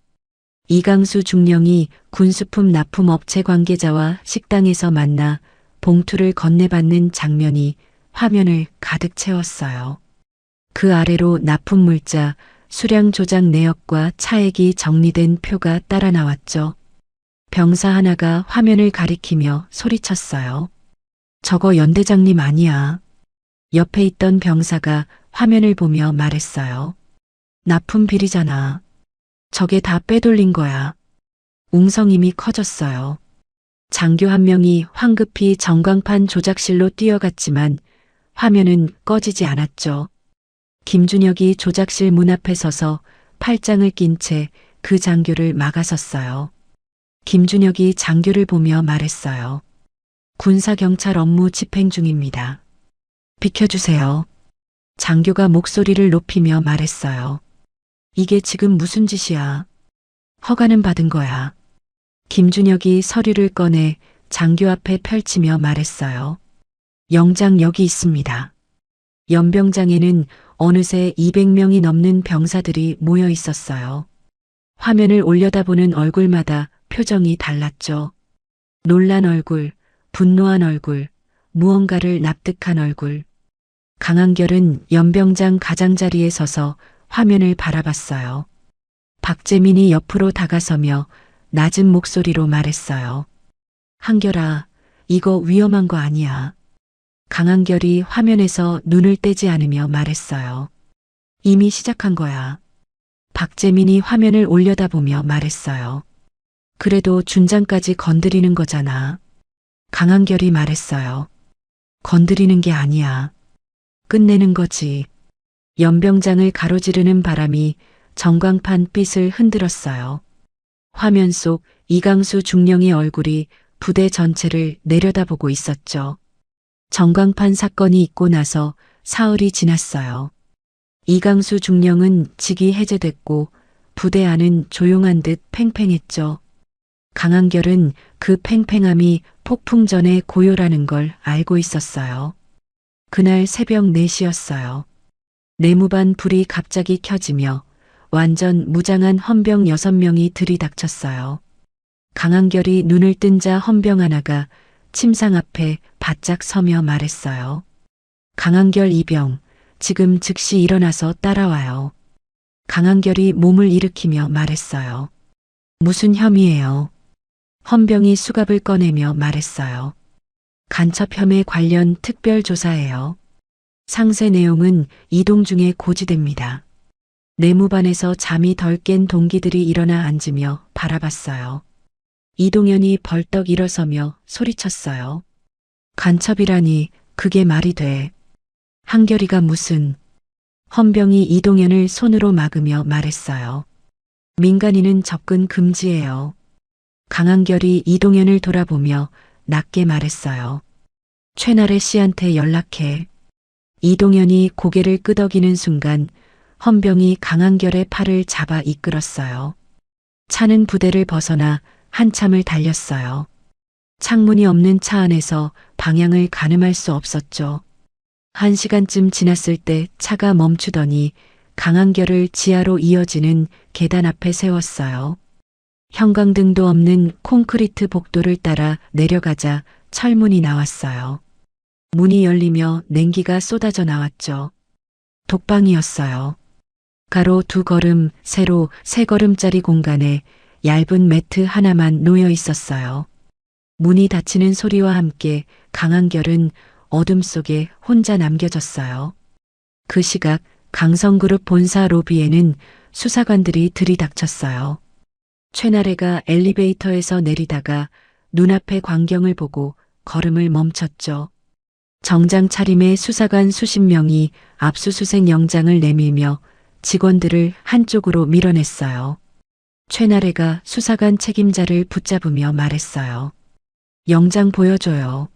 이강수 중령이 군수품 납품 업체 관계자와 식당에서 만나 봉투를 건네받는 장면이 화면을 가득 채웠어요. 그 아래로 납품 물자, 수량 조작 내역과 차액이 정리된 표가 따라 나왔죠. 병사 하나가 화면을 가리키며 소리쳤어요. 저거 연대장님 아니야. 옆에 있던 병사가 화면을 보며 말했어요. 납품 비리잖아. 저게 다 빼돌린 거야. 웅성임이 커졌어요. 장교 한 명이 황급히 전광판 조작실로 뛰어갔지만 화면은 꺼지지 않았죠. 김준혁이 조작실 문 앞에 서서 팔짱을 낀 채 그 장교를 막아섰어요. 김준혁이 장교를 보며 말했어요. 군사경찰 업무 집행 중입니다. 비켜주세요. 장교가 목소리를 높이며 말했어요. 이게 지금 무슨 짓이야? 허가는 받은 거야. 김준혁이 서류를 꺼내 장교 앞에 펼치며 말했어요. 영장 여기 있습니다. 연병장에는 어느새 200명이 넘는 병사들이 모여 있었어요. 화면을 올려다보는 얼굴마다 표정이 달랐죠. 놀란 얼굴, 분노한 얼굴, 무언가를 납득한 얼굴. 강한결은 연병장 가장자리에 서서 화면을 바라봤어요. 박재민이 옆으로 다가서며 낮은 목소리로 말했어요. 한결아, 이거 위험한 거 아니야. 강한결이 화면에서 눈을 떼지 않으며 말했어요. 이미 시작한 거야. 박재민이 화면을 올려다보며 말했어요. 그래도 준장까지 건드리는 거잖아. 강한결이 말했어요. 건드리는 게 아니야. 끝내는 거지. 연병장을 가로지르는 바람이 전광판 빛을 흔들었어요. 화면 속 이강수 중령의 얼굴이 부대 전체를 내려다보고 있었죠. 전광판 사건이 있고 나서 사흘이 지났어요. 이강수 중령은 직이 해제됐고 부대 안은 조용한 듯 팽팽했죠. 강한결은 그 팽팽함이 폭풍 전의 고요라는 걸 알고 있었어요. 그날 새벽 4시였어요. 내무반 불이 갑자기 켜지며 완전 무장한 헌병 6명이 들이닥쳤어요. 강한결이 눈을 뜬 자 헌병 하나가 침상 앞에 바짝 서며 말했어요. 강한결 이병, 지금 즉시 일어나서 따라와요. 강한결이 몸을 일으키며 말했어요. 무슨 혐의예요? 헌병이 수갑을 꺼내며 말했어요. 간첩 혐의 관련 특별조사예요. 상세 내용은 이동 중에 고지됩니다. 내무반에서 잠이 덜 깬 동기들이 일어나 앉으며 바라봤어요. 이동현이 벌떡 일어서며 소리쳤어요. 간첩이라니 그게 말이 돼. 한결이가 무슨. 헌병이 이동현을 손으로 막으며 말했어요. 민간인은 접근 금지예요. 강한결이 이동현을 돌아보며 낮게 말했어요. 최나래 씨한테 연락해. 이동현이 고개를 끄덕이는 순간 헌병이 강한결의 팔을 잡아 이끌었어요. 차는 부대를 벗어나 한참을 달렸어요. 창문이 없는 차 안에서 방향을 가늠할 수 없었죠. 1시간쯤 지났을 때 차가 멈추더니 강한결을 지하로 이어지는 계단 앞에 세웠어요. 형광등도 없는 콘크리트 복도를 따라 내려가자 철문이 나왔어요. 문이 열리며 냉기가 쏟아져 나왔죠. 독방이었어요. 가로 2걸음, 세로 3걸음짜리 공간에 얇은 매트 하나만 놓여 있었어요. 문이 닫히는 소리와 함께 강한결은 어둠 속에 혼자 남겨졌어요. 그 시각 강성그룹 본사 로비에는 수사관들이 들이닥쳤어요. 최나래가 엘리베이터에서 내리다가 눈앞의 광경을 보고 걸음을 멈췄죠. 정장 차림의 수사관 수십 명이 압수수색 영장을 내밀며 직원들을 한쪽으로 밀어냈어요. 최나래가 수사관 책임자를 붙잡으며 말했어요. 영장 보여줘요.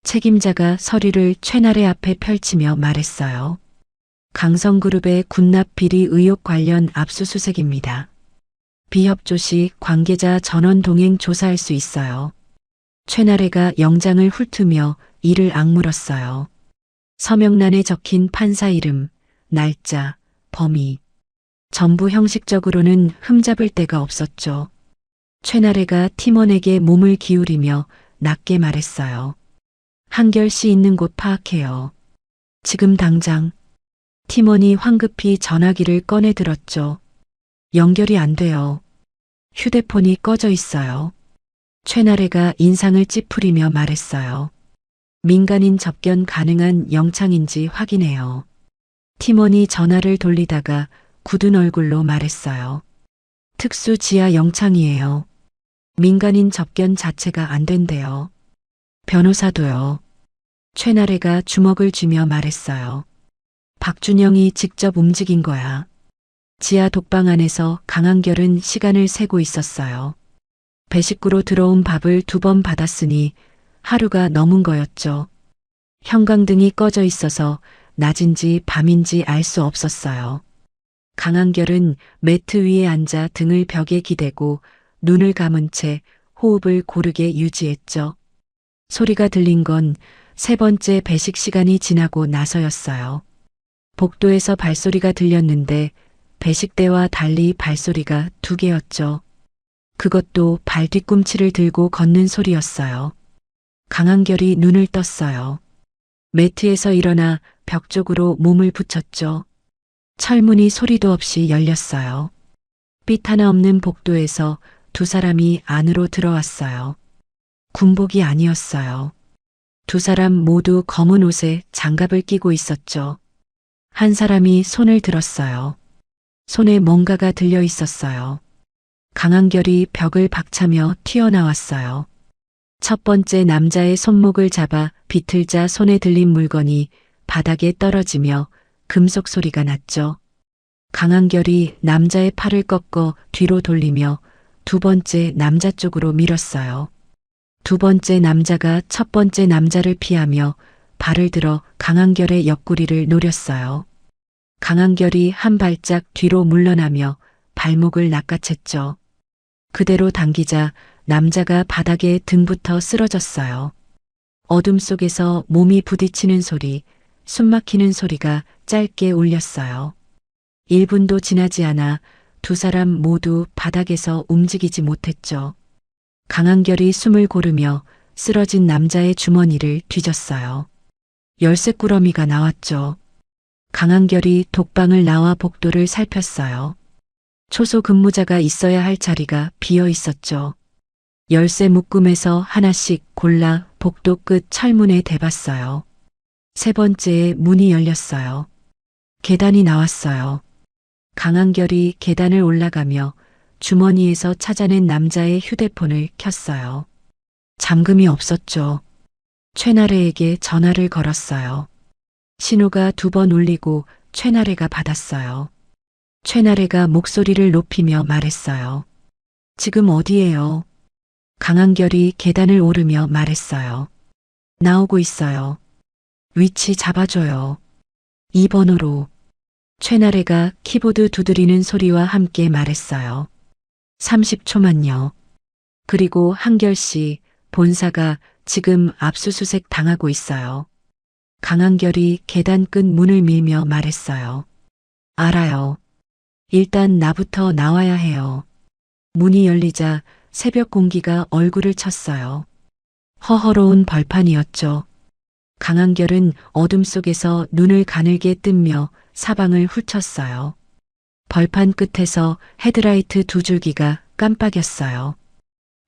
책임자가 서류를 최나래 앞에 펼치며 말했어요. 강성그룹의 군납 비리 의혹 관련 압수수색입니다. 비협조 시 관계자 전원 동행 조사할 수 있어요. 최나래가 영장을 훑으며 이를 악물었어요. 서명란에 적힌 판사 이름, 날짜, 범위. 전부 형식적으로는 흠잡을 데가 없었죠. 최나래가 팀원에게 몸을 기울이며 낮게 말했어요. 한결 씨 있는 곳 파악해요. 지금 당장. 팀원이 황급히 전화기를 꺼내 들었죠. 연결이 안 돼요. 휴대폰이 꺼져 있어요. 최나래가 인상을 찌푸리며 말했어요. 민간인 접견 가능한 영창인지 확인해요. 팀원이 전화를 돌리다가 굳은 얼굴로 말했어요. 특수 지하 영창이에요. 민간인 접견 자체가 안 된대요. 변호사도요. 최나래가 주먹을 쥐며 말했어요. 박준영이 직접 움직인 거야. 지하 독방 안에서 강한결은 시간을 세고 있었어요. 배 식구로 들어온 밥을 2번 받았으니 하루가 넘은 거였죠. 형광등이 꺼져 있어서 낮인지 밤인지 알 수 없었어요. 강한결은 매트 위에 앉아 등을 벽에 기대고 눈을 감은 채 호흡을 고르게 유지했죠. 소리가 들린 건 3번째 배식 시간이 지나고 나서였어요. 복도에서 발소리가 들렸는데 배식대와 달리 발소리가 2개였죠. 그것도 발 뒤꿈치를 들고 걷는 소리였어요. 강한결이 눈을 떴어요. 매트에서 일어나 벽 쪽으로 몸을 붙였죠. 철문이 소리도 없이 열렸어요. 빛 하나 없는 복도에서 2 사람이 안으로 들어왔어요. 군복이 아니었어요. 2 사람 모두 검은 옷에 장갑을 끼고 있었죠. 한 사람이 손을 들었어요. 손에 뭔가가 들려 있었어요. 강한결이 벽을 박차며 튀어나왔어요. 첫 번째 남자의 손목을 잡아 비틀자 손에 들린 물건이 바닥에 떨어지며 금속 소리가 났죠. 강한결이 남자의 팔을 꺾어 뒤로 돌리며 2번째 남자 쪽으로 밀었어요. 2번째 남자가 첫 번째 남자를 피하며 발을 들어 강한결의 옆구리를 노렸어요. 강한결이 한 발짝 뒤로 물러나며 발목을 낚아챘죠. 그대로 당기자 남자가 바닥에 등부터 쓰러졌어요. 어둠 속에서 몸이 부딪히는 소리, 숨막히는 소리가 짧게 울렸어요. 1분도 지나지 않아 2 사람 모두 바닥에서 움직이지 못했죠. 강한결이 숨을 고르며 쓰러진 남자의 주머니를 뒤졌어요. 열쇠꾸러미가 나왔죠. 강한결이 독방을 나와 복도를 살폈어요. 초소 근무자가 있어야 할 자리가 비어 있었죠. 열쇠 묶음에서 하나씩 골라 복도 끝 철문에 대봤어요. 세 번째에 문이 열렸어요. 계단이 나왔어요. 강한결이 계단을 올라가며 주머니에서 찾아낸 남자의 휴대폰을 켰어요. 잠금이 없었죠. 최나래에게 전화를 걸었어요. 신호가 2번 울리고 최나래가 받았어요. 최나래가 목소리를 높이며 말했어요. 지금 어디예요? 강한결이 계단을 오르며 말했어요. 나오고 있어요. 위치 잡아줘요. 2번으로. 최나래가 키보드 두드리는 소리와 함께 말했어요. 30초만요. 그리고 한결씨, 본사가 지금 압수수색 당하고 있어요. 강한결이 계단 끝 문을 밀며 말했어요. 알아요. 일단 나부터 나와야 해요. 문이 열리자 새벽 공기가 얼굴을 쳤어요. 허허로운 벌판이었죠. 강한결은 어둠 속에서 눈을 가늘게 뜬며 사방을 훑었어요. 벌판 끝에서 헤드라이트 2줄기가 깜빡였어요.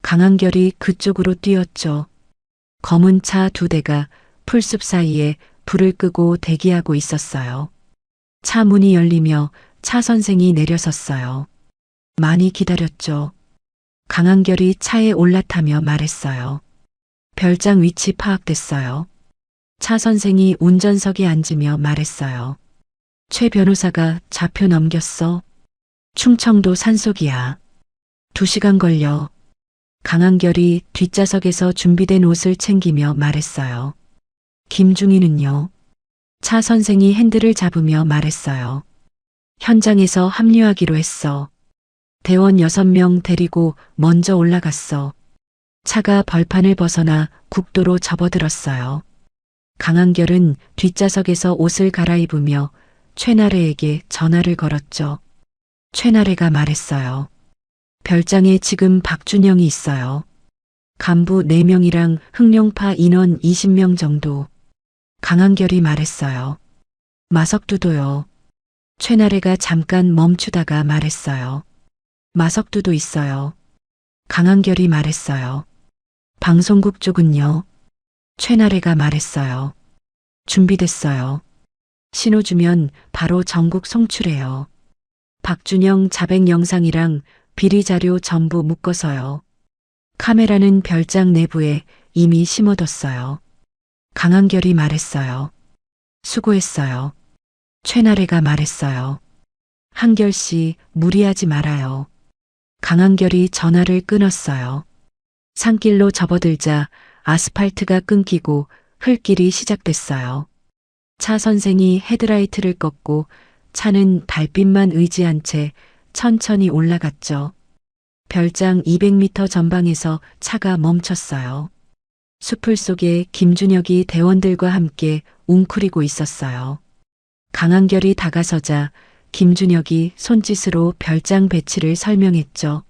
강한결이 그쪽으로 뛰었죠. 검은 차 2대가 풀숲 사이에 불을 끄고 대기하고 있었어요. 차 문이 열리며 차 선생이 내려섰어요. 많이 기다렸죠. 강한결이 차에 올라타며 말했어요. 별장 위치 파악됐어요. 차 선생이 운전석에 앉으며 말했어요. 최 변호사가 좌표 넘겼어. 충청도 산속이야. 2시간 걸려. 강한결이 뒷좌석에서 준비된 옷을 챙기며 말했어요. 김중희는요? 차 선생이 핸들을 잡으며 말했어요. 현장에서 합류하기로 했어. 대원 6명 데리고 먼저 올라갔어. 차가 벌판을 벗어나 국도로 접어들었어요. 강한결은 뒷좌석에서 옷을 갈아입으며 최나래에게 전화를 걸었죠. 최나래가 말했어요. 별장에 지금 박준영이 있어요. 간부 4명이랑 흑룡파 인원 20명 정도. 강한결이 말했어요. 마석두도요. 최나래가 잠깐 멈추다가 말했어요. 마석두도 있어요. 강한결이 말했어요. 방송국 쪽은요? 최나래가 말했어요. 준비됐어요. 신호 주면 바로 전국 송출해요. 박준영 자백 영상이랑 비리 자료 전부 묶어서요. 카메라는 별장 내부에 이미 심어뒀어요. 강한결이 말했어요. 수고했어요. 최나래가 말했어요. 한결씨, 무리하지 말아요. 강한결이 전화를 끊었어요. 산길로 접어들자 아스팔트가 끊기고 흘길이 시작됐어요. 차 선생이 헤드라이트를 껐고 차는 달빛만 의지한 채 천천히 올라갔죠. 별장 200m 전방에서 차가 멈췄어요. 숲을 속에 김준혁이 대원들과 함께 웅크리고 있었어요. 강한결이 다가서자 김준혁이 손짓으로 별장 배치를 설명했죠.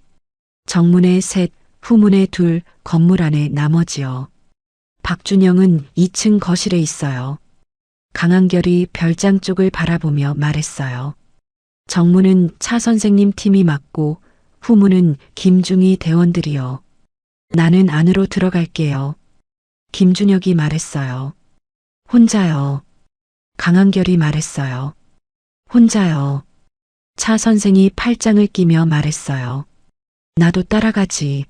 정문에 3, 후문에 2, 건물 안에 나머지요. 박준영은 2층 거실에 있어요. 강한결이 별장 쪽을 바라보며 말했어요. 정문은 차 선생님 팀이 맡고 후문은 김중희 대원들이요. 나는 안으로 들어갈게요. 김준혁이 말했어요. 혼자요. 강한결이 말했어요. 혼자요. 차 선생이 팔짱을 끼며 말했어요. 나도 따라가지.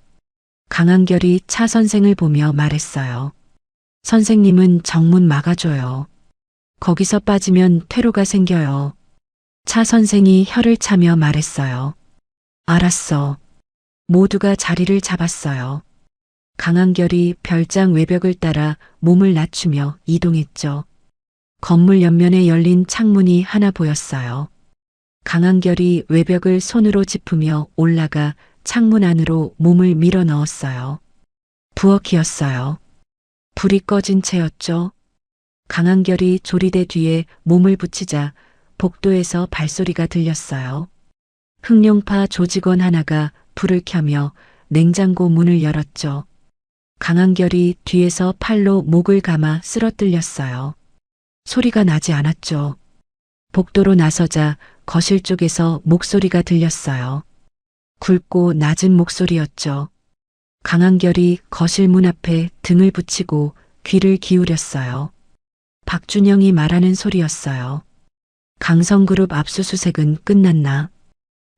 강한결이 차 선생을 보며 말했어요. 선생님은 정문 막아줘요. 거기서 빠지면 퇴로가 생겨요. 차 선생이 혀를 차며 말했어요. 알았어. 모두가 자리를 잡았어요. 강한결이 별장 외벽을 따라 몸을 낮추며 이동했죠. 건물 옆면에 열린 창문이 하나 보였어요. 강한결이 외벽을 손으로 짚으며 올라가 창문 안으로 몸을 밀어 넣었어요. 부엌이었어요. 불이 꺼진 채였죠. 강한결이 조리대 뒤에 몸을 붙이자 복도에서 발소리가 들렸어요. 흑룡파 조직원 하나가 불을 켜며 냉장고 문을 열었죠. 강한결이 뒤에서 팔로 목을 감아 쓰러뜨렸어요. 소리가 나지 않았죠. 복도로 나서자 거실 쪽에서 목소리가 들렸어요. 굵고 낮은 목소리였죠. 강한결이 거실 문 앞에 등을 붙이고 귀를 기울였어요. 박준영이 말하는 소리였어요. 강성그룹 압수수색은 끝났나?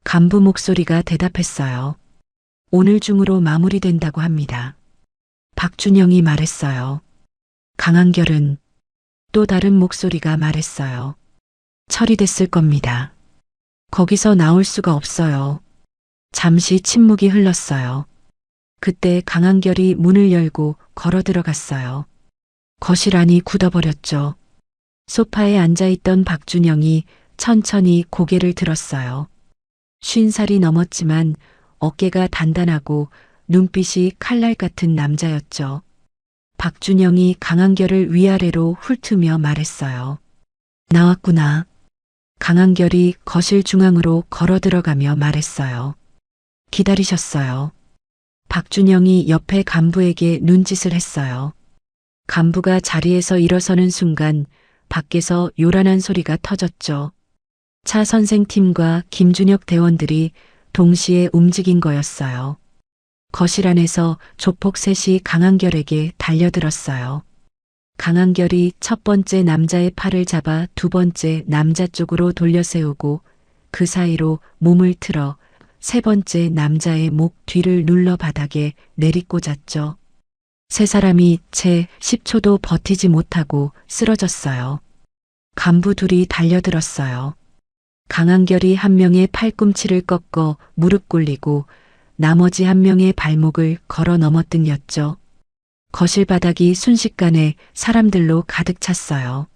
간부 목소리가 대답했어요. 오늘 중으로 마무리된다고 합니다. 박준영이 말했어요. 강한결은 또 다른 목소리가 말했어요. 처리됐을 겁니다. 거기서 나올 수가 없어요. 잠시 침묵이 흘렀어요. 그때 강한결이 문을 열고 걸어 들어갔어요. 거실 안이 굳어버렸죠. 소파에 앉아있던 박준영이 천천히 고개를 들었어요. 50살이 넘었지만 어깨가 단단하고 눈빛이 칼날 같은 남자였죠. 박준영이 강한결을 위아래로 훑으며 말했어요. 나왔구나. 강한결이 거실 중앙으로 걸어 들어가며 말했어요. 기다리셨어요. 박준영이 옆에 간부에게 눈짓을 했어요. 간부가 자리에서 일어서는 순간 밖에서 요란한 소리가 터졌죠. 차 선생팀과 김준혁 대원들이 동시에 움직인 거였어요. 거실 안에서 조폭 셋이 강한결에게 달려들었어요. 강한결이 첫 번째 남자의 팔을 잡아 두 번째 남자 쪽으로 돌려 세우고 그 사이로 몸을 틀어 세 번째 남자의 목 뒤를 눌러 바닥에 내리꽂았죠. 세 사람이 채 10초도 버티지 못하고 쓰러졌어요. 간부 둘이 달려들었어요. 강한결이 한 명의 팔꿈치를 꺾어 무릎 꿇리고 나머지 한 명의 발목을 걸어 넘어뜨렸죠. 거실 바닥이 순식간에 사람들로 가득 찼어요.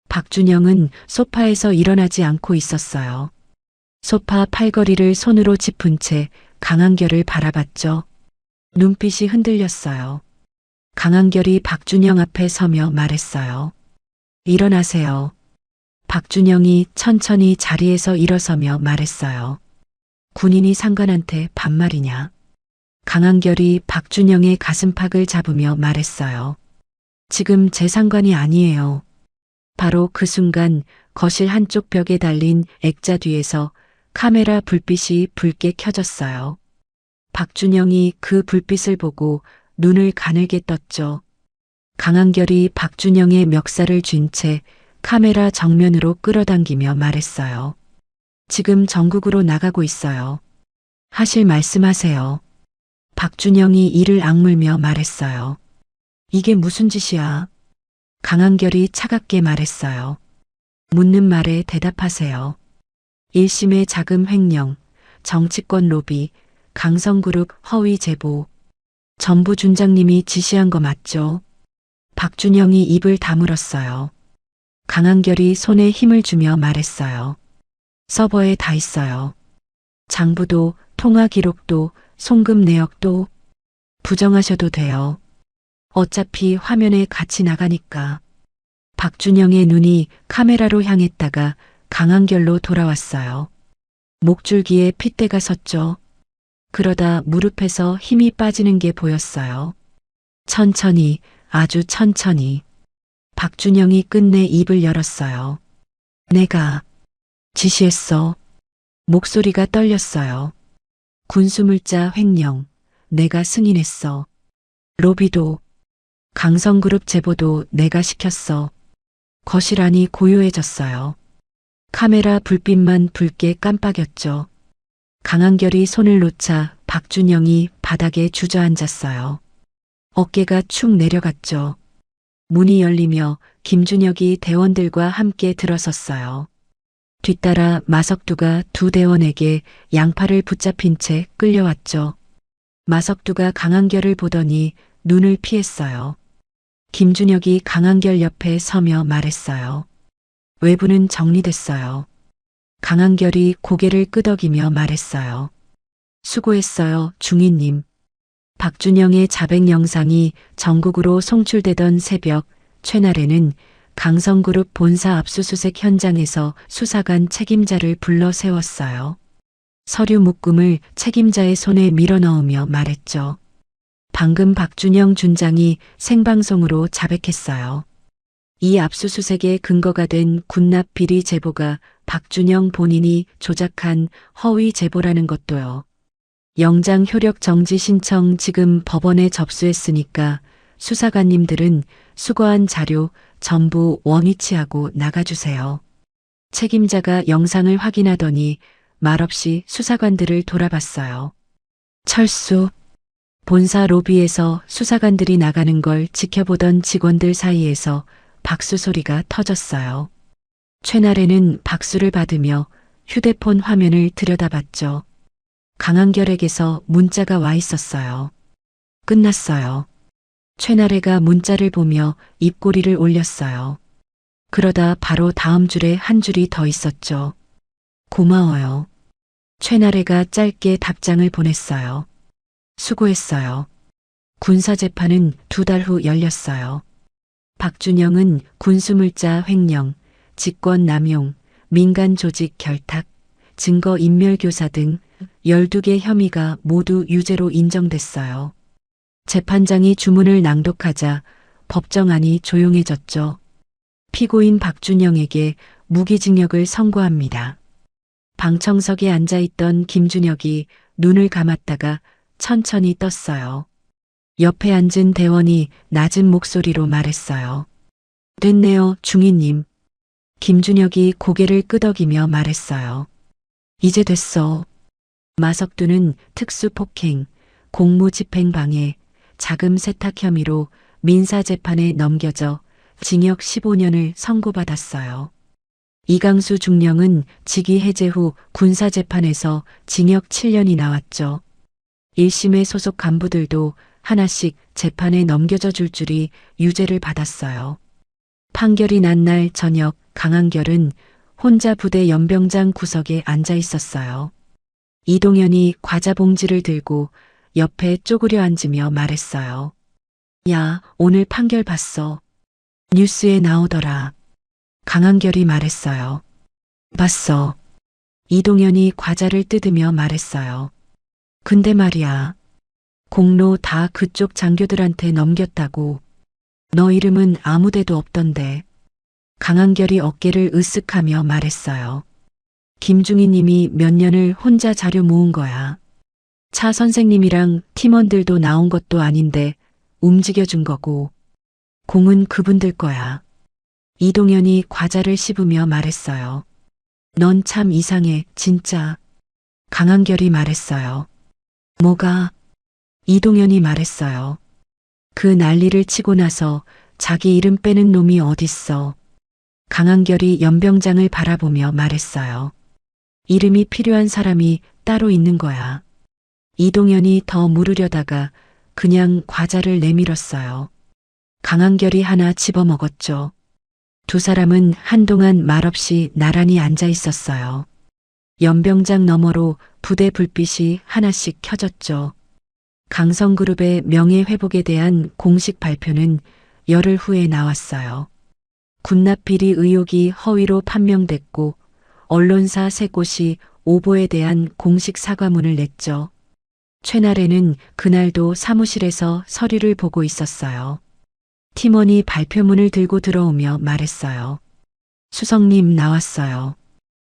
박준영은 소파에서 일어나지 않고 있었어요. 소파 팔걸이를 손으로 짚은 채 강한결을 바라봤죠. 눈빛이 흔들렸어요. 강한결이 박준영 앞에 서며 말했어요. 일어나세요. 박준영이 천천히 자리에서 일어서며 말했어요. 군인이 상관한테 반말이냐? 강한결이 박준영의 가슴팍을 잡으며 말했어요. 지금 제 상관이 아니에요. 바로 그 순간 거실 한쪽 벽에 달린 액자 뒤에서 카메라 불빛이 붉게 켜졌어요. 박준영이 그 불빛을 보고 눈을 가늘게 떴죠. 강한결이 박준영의 멱살을 쥔 채 카메라 정면으로 끌어당기며 말했어요. 지금 전국으로 나가고 있어요. 하실 말씀하세요. 박준영이 이를 악물며 말했어요. 이게 무슨 짓이야? 강한결이 차갑게 말했어요. 묻는 말에 대답하세요. 1심의 자금 횡령, 정치권 로비, 강성그룹 허위 제보. 전부 준장님이 지시한 거 맞죠? 박준영이 입을 다물었어요. 강한결이 손에 힘을 주며 말했어요. 서버에 다 있어요. 장부도, 통화 기록도, 송금 내역도. 부정하셔도 돼요. 어차피 화면에 같이 나가니까. 박준영의 눈이 카메라로 향했다가 강한결로 돌아왔어요. 목줄기에 핏대가 섰죠. 그러다 무릎에서 힘이 빠지는 게 보였어요. 천천히, 아주 천천히. 박준영이 끝내 입을 열었어요. 내가 지시했어. 목소리가 떨렸어요. 군수물자 횡령, 내가 승인했어. 로비도, 강성그룹 제보도 내가 시켰어. 거실 안이 고요해졌어요. 카메라 불빛만 붉게 깜빡였죠. 강한결이 손을 놓자 박준영이 바닥에 주저앉았어요. 어깨가 축 내려갔죠. 문이 열리며 김준혁이 대원들과 함께 들어섰어요. 뒤따라 마석두가 두 대원에게 양팔을 붙잡힌 채 끌려왔죠. 마석두가 강한결을 보더니 눈을 피했어요. 김준혁이 강한결 옆에 서며 말했어요. 외부는 정리됐어요. 강한결이 고개를 끄덕이며 말했어요. 수고했어요, 중위님. 박준영의 자백 영상이 전국으로 송출되던 새벽, 최날에는 강성그룹 본사 압수수색 현장에서 수사관 책임자를 불러 세웠어요. 서류 묶음을 책임자의 손에 밀어넣으며 말했죠. 방금 박준영 준장이 생방송으로 자백했어요. 이 압수수색의 근거가 된 군납 비리 제보가 박준영 본인이 조작한 허위 제보라는 것도요. 영장 효력 정지 신청 지금 법원에 접수했으니까 수사관님들은 수거한 자료 전부 원위치하고 나가주세요. 책임자가 영상을 확인하더니 말없이 수사관들을 돌아봤어요. 철수. 본사 로비에서 수사관들이 나가는 걸 지켜보던 직원들 사이에서 박수 소리가 터졌어요. 최나래는 박수를 받으며 휴대폰 화면을 들여다봤죠. 강한결에게서 문자가 와 있었어요. 끝났어요. 최나래가 문자를 보며 입꼬리를 올렸어요. 그러다 바로 다음 줄에 한 줄이 더 있었죠. 고마워요. 최나래가 짧게 답장을 보냈어요. 수고했어요. 군사재판은 2달 후 열렸어요. 박준영은 군수물자 횡령, 직권남용, 민간조직 결탁, 증거인멸교사 등 12개 혐의가 모두 유죄로 인정됐어요. 재판장이 주문을 낭독하자 법정안이 조용해졌죠. 피고인 박준영에게 무기징역을 선고합니다. 방청석에 앉아있던 김준혁이 눈을 감았다가 천천히 떴어요. 옆에 앉은 대원이 낮은 목소리로 말했어요. 됐네요, 중위님. 김준혁이 고개를 끄덕이며 말했어요. 이제 됐어. 마석두는 특수폭행, 공무집행방해, 자금 세탁 혐의로 민사재판에 넘겨져 징역 15년을 선고받았어요. 이강수 중령은 직위 해제 후 군사재판에서 징역 7년이 나왔죠. 1심의 소속 간부들도 하나씩 재판에 넘겨져 줄 줄이 유죄를 받았어요. 판결이 난 날 저녁 강한결은 혼자 부대 연병장 구석에 앉아 있었어요. 이동현이 과자 봉지를 들고 옆에 쪼그려 앉으며 말했어요. 야, 오늘 판결 봤어. 뉴스에 나오더라. 강한결이 말했어요. 봤어. 이동현이 과자를 뜯으며 말했어요. 근데 말이야. 공로 다 그쪽 장교들한테 넘겼다고. 너 이름은 아무데도 없던데. 강한결이 어깨를 으쓱하며 말했어요. 김중희 님이 몇 년을 혼자 자료 모은 거야. 차 선생님이랑 팀원들도 나온 것도 아닌데 움직여준 거고. 공은 그분들 거야. 이동현이 과자를 씹으며 말했어요. 넌 참 이상해, 진짜. 강한결이 말했어요. 뭐가? 이동현이 말했어요. 그 난리를 치고 나서 자기 이름 빼는 놈이 어딨어. 강한결이 연병장을 바라보며 말했어요. 이름이 필요한 사람이 따로 있는 거야. 이동현이 더 물으려다가 그냥 과자를 내밀었어요. 강한결이 하나 집어먹었죠. 두 사람은 한동안 말없이 나란히 앉아 있었어요. 연병장 너머로 부대 불빛이 하나씩 켜졌죠. 강성그룹의 명예회복에 대한 공식 발표는 열흘 후에 나왔어요. 군납비리 의혹이 허위로 판명됐고 언론사 3곳이 오보에 대한 공식 사과문을 냈죠. 최나래는 그날도 사무실에서 서류를 보고 있었어요. 팀원이 발표문을 들고 들어오며 말했어요. 수석님 나왔어요.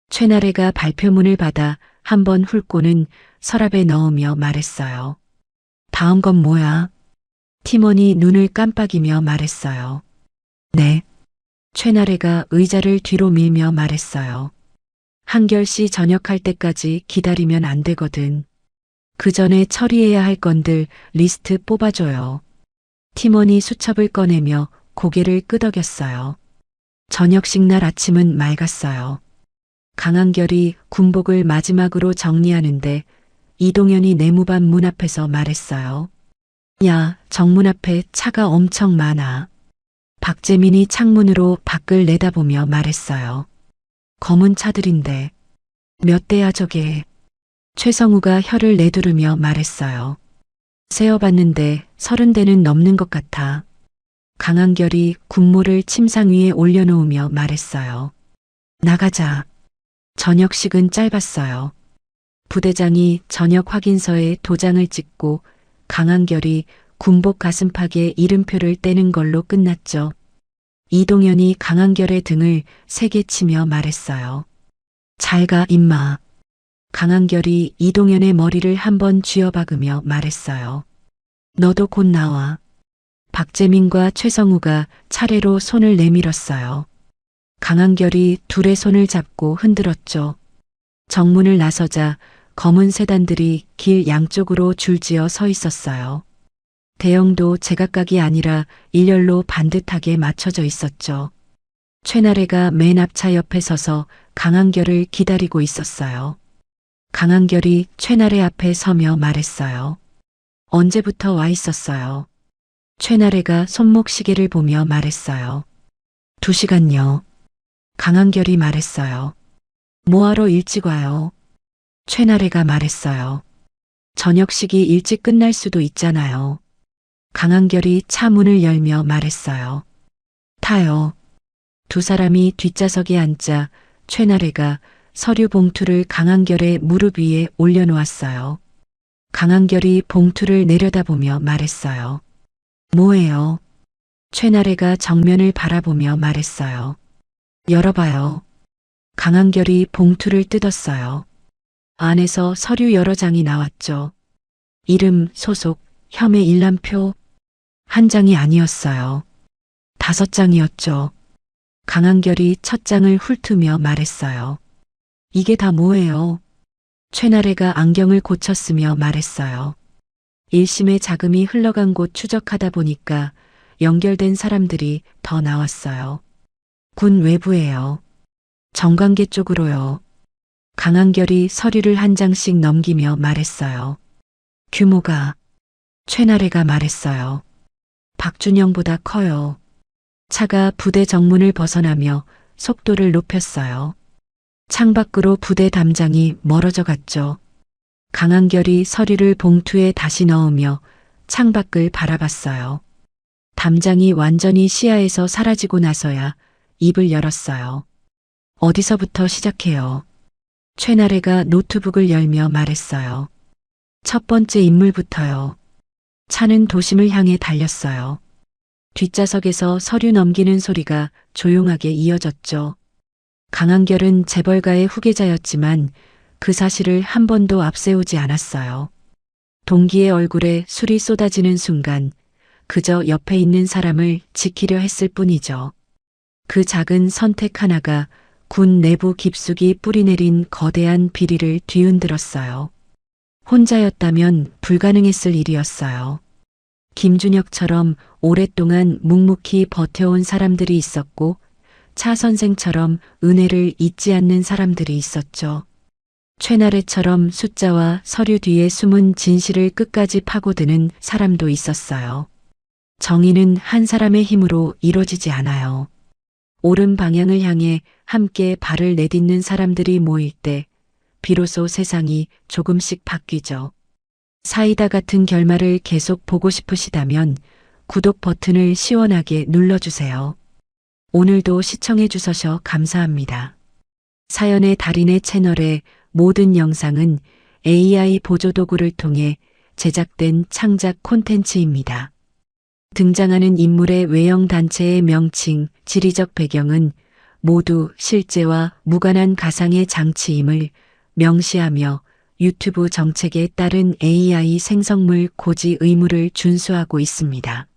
최나래가 발표문을 받아 한번 훑고는 서랍에 넣으며 말했어요. 다음 건 뭐야? 팀원이 눈을 깜빡이며 말했어요. 네. 최나래가 의자를 뒤로 밀며 말했어요. 한결 씨 전역할 때까지 기다리면 안 되거든. 그 전에 처리해야 할 건들 리스트 뽑아줘요. 팀원이 수첩을 꺼내며 고개를 끄덕였어요. 저녁식 날 아침은 맑았어요. 강한결이 군복을 마지막으로 정리하는데 이동현이 내무반 문 앞에서 말했어요. 야, 정문 앞에 차가 엄청 많아. 박재민이 창문으로 밖을 내다보며 말했어요. 검은 차들인데. 몇 대야 저게. 최성우가 혀를 내두르며 말했어요. 세어봤는데 30대는 넘는 것 같아. 강한결이 군모를 침상 위에 올려놓으며 말했어요. 나가자. 저녁식은 짧았어요. 부대장이 저녁 확인서에 도장을 찍고 강한결이 군복 가슴팍에 이름표를 떼는 걸로 끝났죠. 이동현이 강한결의 등을 세게 치며 말했어요. 잘 가, 임마. 강한결이 이동현의 머리를 한번 쥐어박으며 말했어요. 너도 곧 나와. 박재민과 최성우가 차례로 손을 내밀었어요. 강한결이 둘의 손을 잡고 흔들었죠. 정문을 나서자 검은 세단들이 길 양쪽으로 줄지어 서 있었어요. 대형도 제각각이 아니라 일렬로 반듯하게 맞춰져 있었죠. 최나래가 맨 앞차 옆에 서서 강한결을 기다리고 있었어요. 강한결이 최나래 앞에 서며 말했어요. 언제부터 와 있었어요? 최나래가 손목 시계를 보며 말했어요. 2시간요. 강한결이 말했어요. 뭐하러 일찍 와요? 최나래가 말했어요. 저녁식이 일찍 끝날 수도 있잖아요. 강한결이 차 문을 열며 말했어요. 타요. 두 사람이 뒷좌석에 앉자 최나래가 서류 봉투를 강한결의 무릎 위에 올려놓았어요. 강한결이 봉투를 내려다보며 말했어요. 뭐예요? 최나래가 정면을 바라보며 말했어요. 열어봐요. 강한결이 봉투를 뜯었어요. 안에서 서류 여러 장이 나왔죠. 이름, 소속, 혐의 일람표. 한 장이 아니었어요. 5장이었죠. 강한결이 첫 장을 훑으며 말했어요. 이게 다 뭐예요? 최나래가 안경을 고쳤으며 말했어요. 1심의 자금이 흘러간 곳 추적하다 보니까 연결된 사람들이 더 나왔어요. 군 외부예요. 정관계 쪽으로요. 강한결이 서류를 한 장씩 넘기며 말했어요. 규모가. 최나래가 말했어요. 박준영보다 커요. 차가 부대 정문을 벗어나며 속도를 높였어요. 창밖으로 부대 담장이 멀어져 갔죠. 강한결이 서류를 봉투에 다시 넣으며 창밖을 바라봤어요. 담장이 완전히 시야에서 사라지고 나서야 입을 열었어요. 어디서부터 시작해요? 최나래가 노트북을 열며 말했어요. 첫 번째 인물부터요. 차는 도심을 향해 달렸어요. 뒷좌석에서 서류 넘기는 소리가 조용하게 이어졌죠. 강한결은 재벌가의 후계자였지만 그 사실을 한 번도 앞세우지 않았어요. 동기의 얼굴에 술이 쏟아지는 순간 그저 옆에 있는 사람을 지키려 했을 뿐이죠. 그 작은 선택 하나가 군 내부 깊숙이 뿌리내린 거대한 비리를 뒤흔들었어요. 혼자였다면 불가능했을 일이었어요. 김준혁처럼 오랫동안 묵묵히 버텨온 사람들이 있었고 차 선생처럼 은혜를 잊지 않는 사람들이 있었죠. 최나래처럼 숫자와 서류 뒤에 숨은 진실을 끝까지 파고드는 사람도 있었어요. 정의는 한 사람의 힘으로 이루어지지 않아요. 옳은 방향을 향해 함께 발을 내딛는 사람들이 모일 때 비로소 세상이 조금씩 바뀌죠. 사이다 같은 결말을 계속 보고 싶으시다면 구독 버튼을 시원하게 눌러주세요. 오늘도 시청해 주셔서 감사합니다. 사연의 달인의 채널의 모든 영상은 AI 보조도구를 통해 제작된 창작 콘텐츠입니다. 등장하는 인물의 외형 단체의 명칭, 지리적 배경은 모두 실제와 무관한 가상의 장치임을 명시하며 유튜브 정책에 따른 AI 생성물 고지 의무를 준수하고 있습니다.